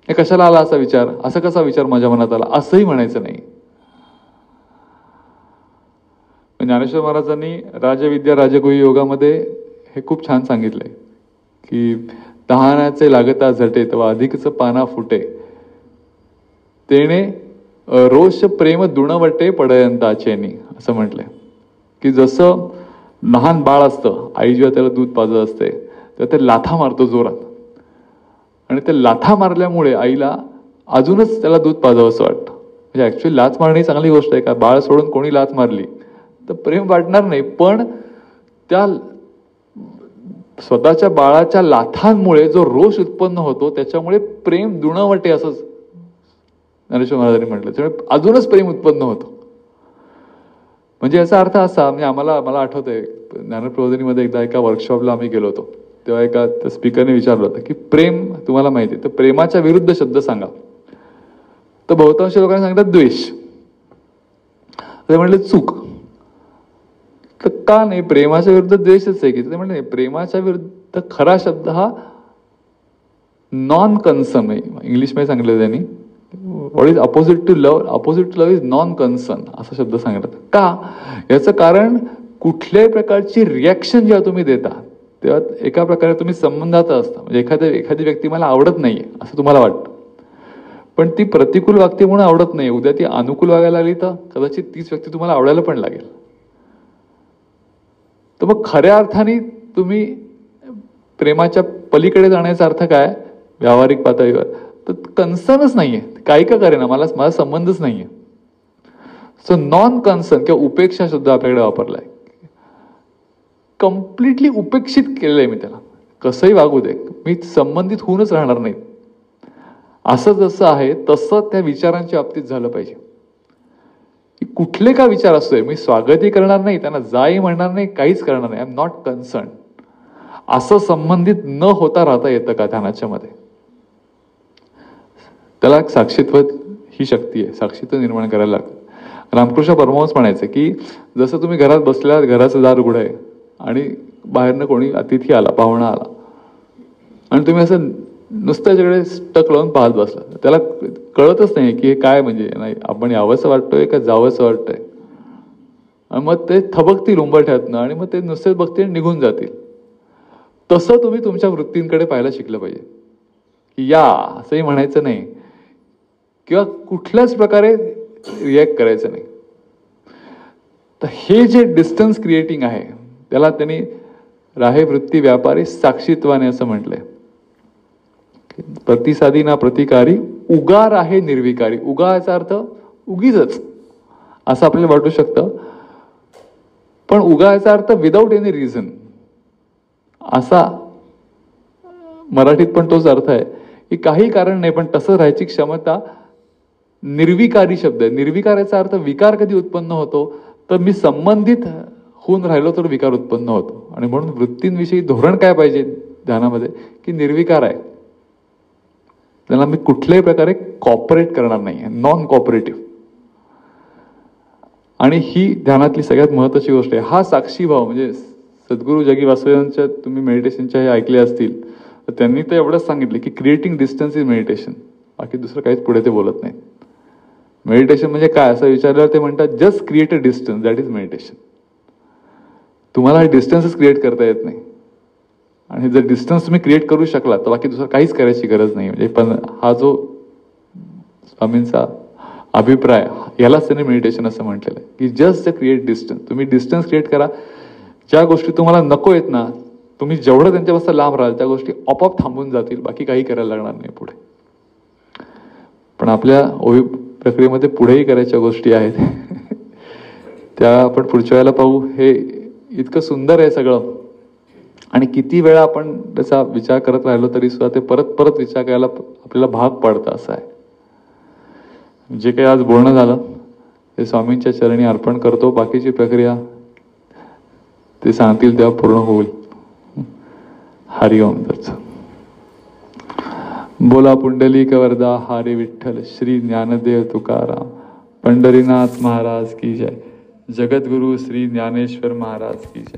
हे कशाला आला असा विचार, असा कसा विचार माझ्या मनात आला, असंही म्हणायचं नाही. ज्ञानेश्वर महाराजांनी राजविद्या राजगुह्य योगामध्ये हे खूप छान सांगितलंय की तहानाचे लागता झटे तेव्हा अधिकच पाना फुटे, तेने रोष प्रेम दुणवटे पडयंता चेनी, असं म्हटलंय. की जसं लहान बाळ असतं, आई जेव्हा त्याला दूध पाजत असते तेव्हा ते लाथा मारतो जोरात, आणि ते लाथा मारल्यामुळे आईला अजूनच त्याला दूध पाजावं असं वाटतं. म्हणजे ऍक्च्युअली लाच मारणे चांगली गोष्ट आहे का, बाळ सोडून कोणी लाच मारली तर प्रेम वाटणार नाही, पण त्या स्वतःच्या बाळाच्या लाथांमुळे जो रोष उत्पन्न होतो त्याच्यामुळे प्रेम दुणवटे, असं ज्ञानेश्वर महाराजांनी म्हटलं. त्यामुळे अजूनच प्रेम उत्पन्न होतं. म्हणजे याचा अर्थ असा, म्हणजे मला आठवतंय ज्ञानप्रबोधिनीमध्ये एकदा एका वर्कशॉपला आम्ही गेलो होतो, तेव्हा एका स्पीकरने विचारलं होतं की प्रेम तुम्हाला माहिती आहे तर प्रेमाच्या विरुद्ध शब्द सांगा. तर बहुतांश लोकांनी सांगितलं द्वेष. ते म्हणले चूक. तर का नाही, प्रेमाच्या विरुद्ध द्वेषच आहे की. ते म्हणले प्रेमाच्या विरुद्ध खरा शब्द हा नॉन कन्सर्न आहे. इंग्लिशमध्ये सांगितलं त्यांनी, what is opposite to love, opposite to love is non concern, असा शब्द सांगितलं. का? याचं कारण कुठल्याही प्रकारची रिॲक्शन जेव्हा तुम्ही देता तेव्हा एका प्रकारे तुम्ही संबंधात असता. म्हणजे एखादी व्यक्ती मला आवडत नाहीये असं तुम्हाला वाटतं, पण ती प्रतिकूल वागते म्हणून आवडत नाही, उद्या ती अनुकूल वागायला लागली तर कदाचित तीच व्यक्ती तुम्हाला आवडायला पण लागेल. तर मग खऱ्या अर्थाने तुम्ही प्रेमाच्या पलीकडे जाण्याचा अर्थ काय व्यावहारिक पातळीवर, तर कन्सर्नच नाहीये, काही का करेना, मला संबंधच नाहीये. सो नॉन कन्सर्न किंवा उपेक्षा शब्द आपल्याकडे वापरलाय. कम्प्लिटली उपेक्षित केलेलं आहे मी त्याला, कसंही वागू दे, मी संबंधित होऊनच राहणार नाही. असं जसं आहे तसं त्या विचारांच्या बाबतीत झालं पाहिजे. कुठले का विचार असतोय, मी स्वागतही करणार नाही, त्यांना जाई म्हणणार नाही, काहीच करणार नाही. I am not concern. असं संबंधित न होता राहता येतं का ध्यानाच्या मध्ये? त्याला साक्षीत्व ही शक्ती आहे, साक्षीत्व निर्माण करायला लागतं. रामकृष्ण परमहंस म्हणायचे की जसं तुम्ही घरात बसल्या, घराचं दार उघडं आहे आणि बाहेरनं कोणी अतिथी आला, पाहुणा आला आणि तुम्ही असं नुसतं त्याच्याकडे स्टक लावून पाहत बसला, त्याला कळतच नाही की हे काय, म्हणजे नाही आपण यावंसं वाटतोय का जावंसं वाटतंय. आणि मग ते थबकतील उंबरठ्यातनं आणि मग ते नुसतेच बघतील आणि निघून जातील. तसं तुम्ही तुमच्या वृत्तींकडे पाहायला शिकलं पाहिजे की या असंही म्हणायचं नाही किंवा कुठल्याच प्रकारे रिॲक्ट करायचं नाही. तर हे जे डिस्टन्स क्रिएटिंग आहे त्याला त्यांनी राहे वृत्ती व्यापारी साक्षीत्वाने असं म्हटलंय. प्रतिसादी ना प्रतिकारी, उगार आहे निर्विकारी. उगा याचा अर्थ उगीच असं आपल्याला वाटू शकतं, पण उगा याचा अर्थ विदाऊट एनी रिझन असा मराठीत पण तोच अर्थ आहे की काही कारण नाही पण तसं राहायची क्षमता. निर्विकारी शब्द आहे. निर्विकार याचा अर्थ विकार कधी उत्पन्न होतो तर मी संबंधित होऊन राहिलो तर विकार उत्पन्न होतो. आणि म्हणून वृत्तींविषयी धोरण काय पाहिजे ध्यानामध्ये की निर्विकार आहे, त्यांना मी कुठल्याही प्रकारे कॉपरेट करणार नाही, नॉन कॉपरेटिव्ह. आणि ही ध्यानातली सगळ्यात महत्वाची गोष्ट आहे. हा साक्षीभाव म्हणजे सद्गुरू जगी वासुदेवांच्या तुम्ही मेडिटेशनच्या हे ऐकले असतील तर त्यांनी तर एवढंच सांगितलं की क्रिएटिंग डिस्टन्स इज मेडिटेशन. बाकी दुसरं काहीच पुढे ते बोलत नाहीत. मेडिटेशन म्हणजे काय असं विचारल्यावर ते म्हणतात just create a distance, that is meditation. तुम्हाला डिस्टन्सच क्रिएट करता येत नाही आणि जर डिस्टन्स तुम्ही क्रिएट करू शकला तर बाकी दुसरं काहीच करायची गरज नाही. म्हणजे पण हा जो स्वामींचा अभिप्राय यालाच त्यांनी मेडिटेशन असं म्हटलेलं आहे की जस्ट क्रिएट डिस्टन्स. तुम्ही डिस्टन्स क्रिएट करा. ज्या गोष्टी तुम्हाला नको आहेत ना, तुम्ही जेवढं त्यांच्यापासून लांब राहाल त्या गोष्टी आपोआप थांबून जातील, बाकी काही करायला लागणार नाही पुढे. पण आपल्या ओवी प्रक्रियेमध्ये पुढेही करायच्या गोष्टी आहेत त्या आपण पुढच्या वेळेला पाहू. हे इतकं सुंदर आहे सगळं आणि किती वेळा आपण त्याचा विचार करत राहिलो तरी सुद्धा ते परत परत विचार करायला आपल्याला भाग पडतं असं आहे. जे काही आज बोलणं झालं ते स्वामींच्या चरणी अर्पण करतो. बाकीची प्रक्रिया ते सांगतील तेव्हा पूर्ण होईल. हरिओम दत्त. बोला पुंडलिक वरदा हरी विठ्ठल श्री ज्ञानदेव तुकाराम. पंढरीनाथ महाराज की जय. जगद्गुरु श्री ज्ञानेश्वर महाराज की जय.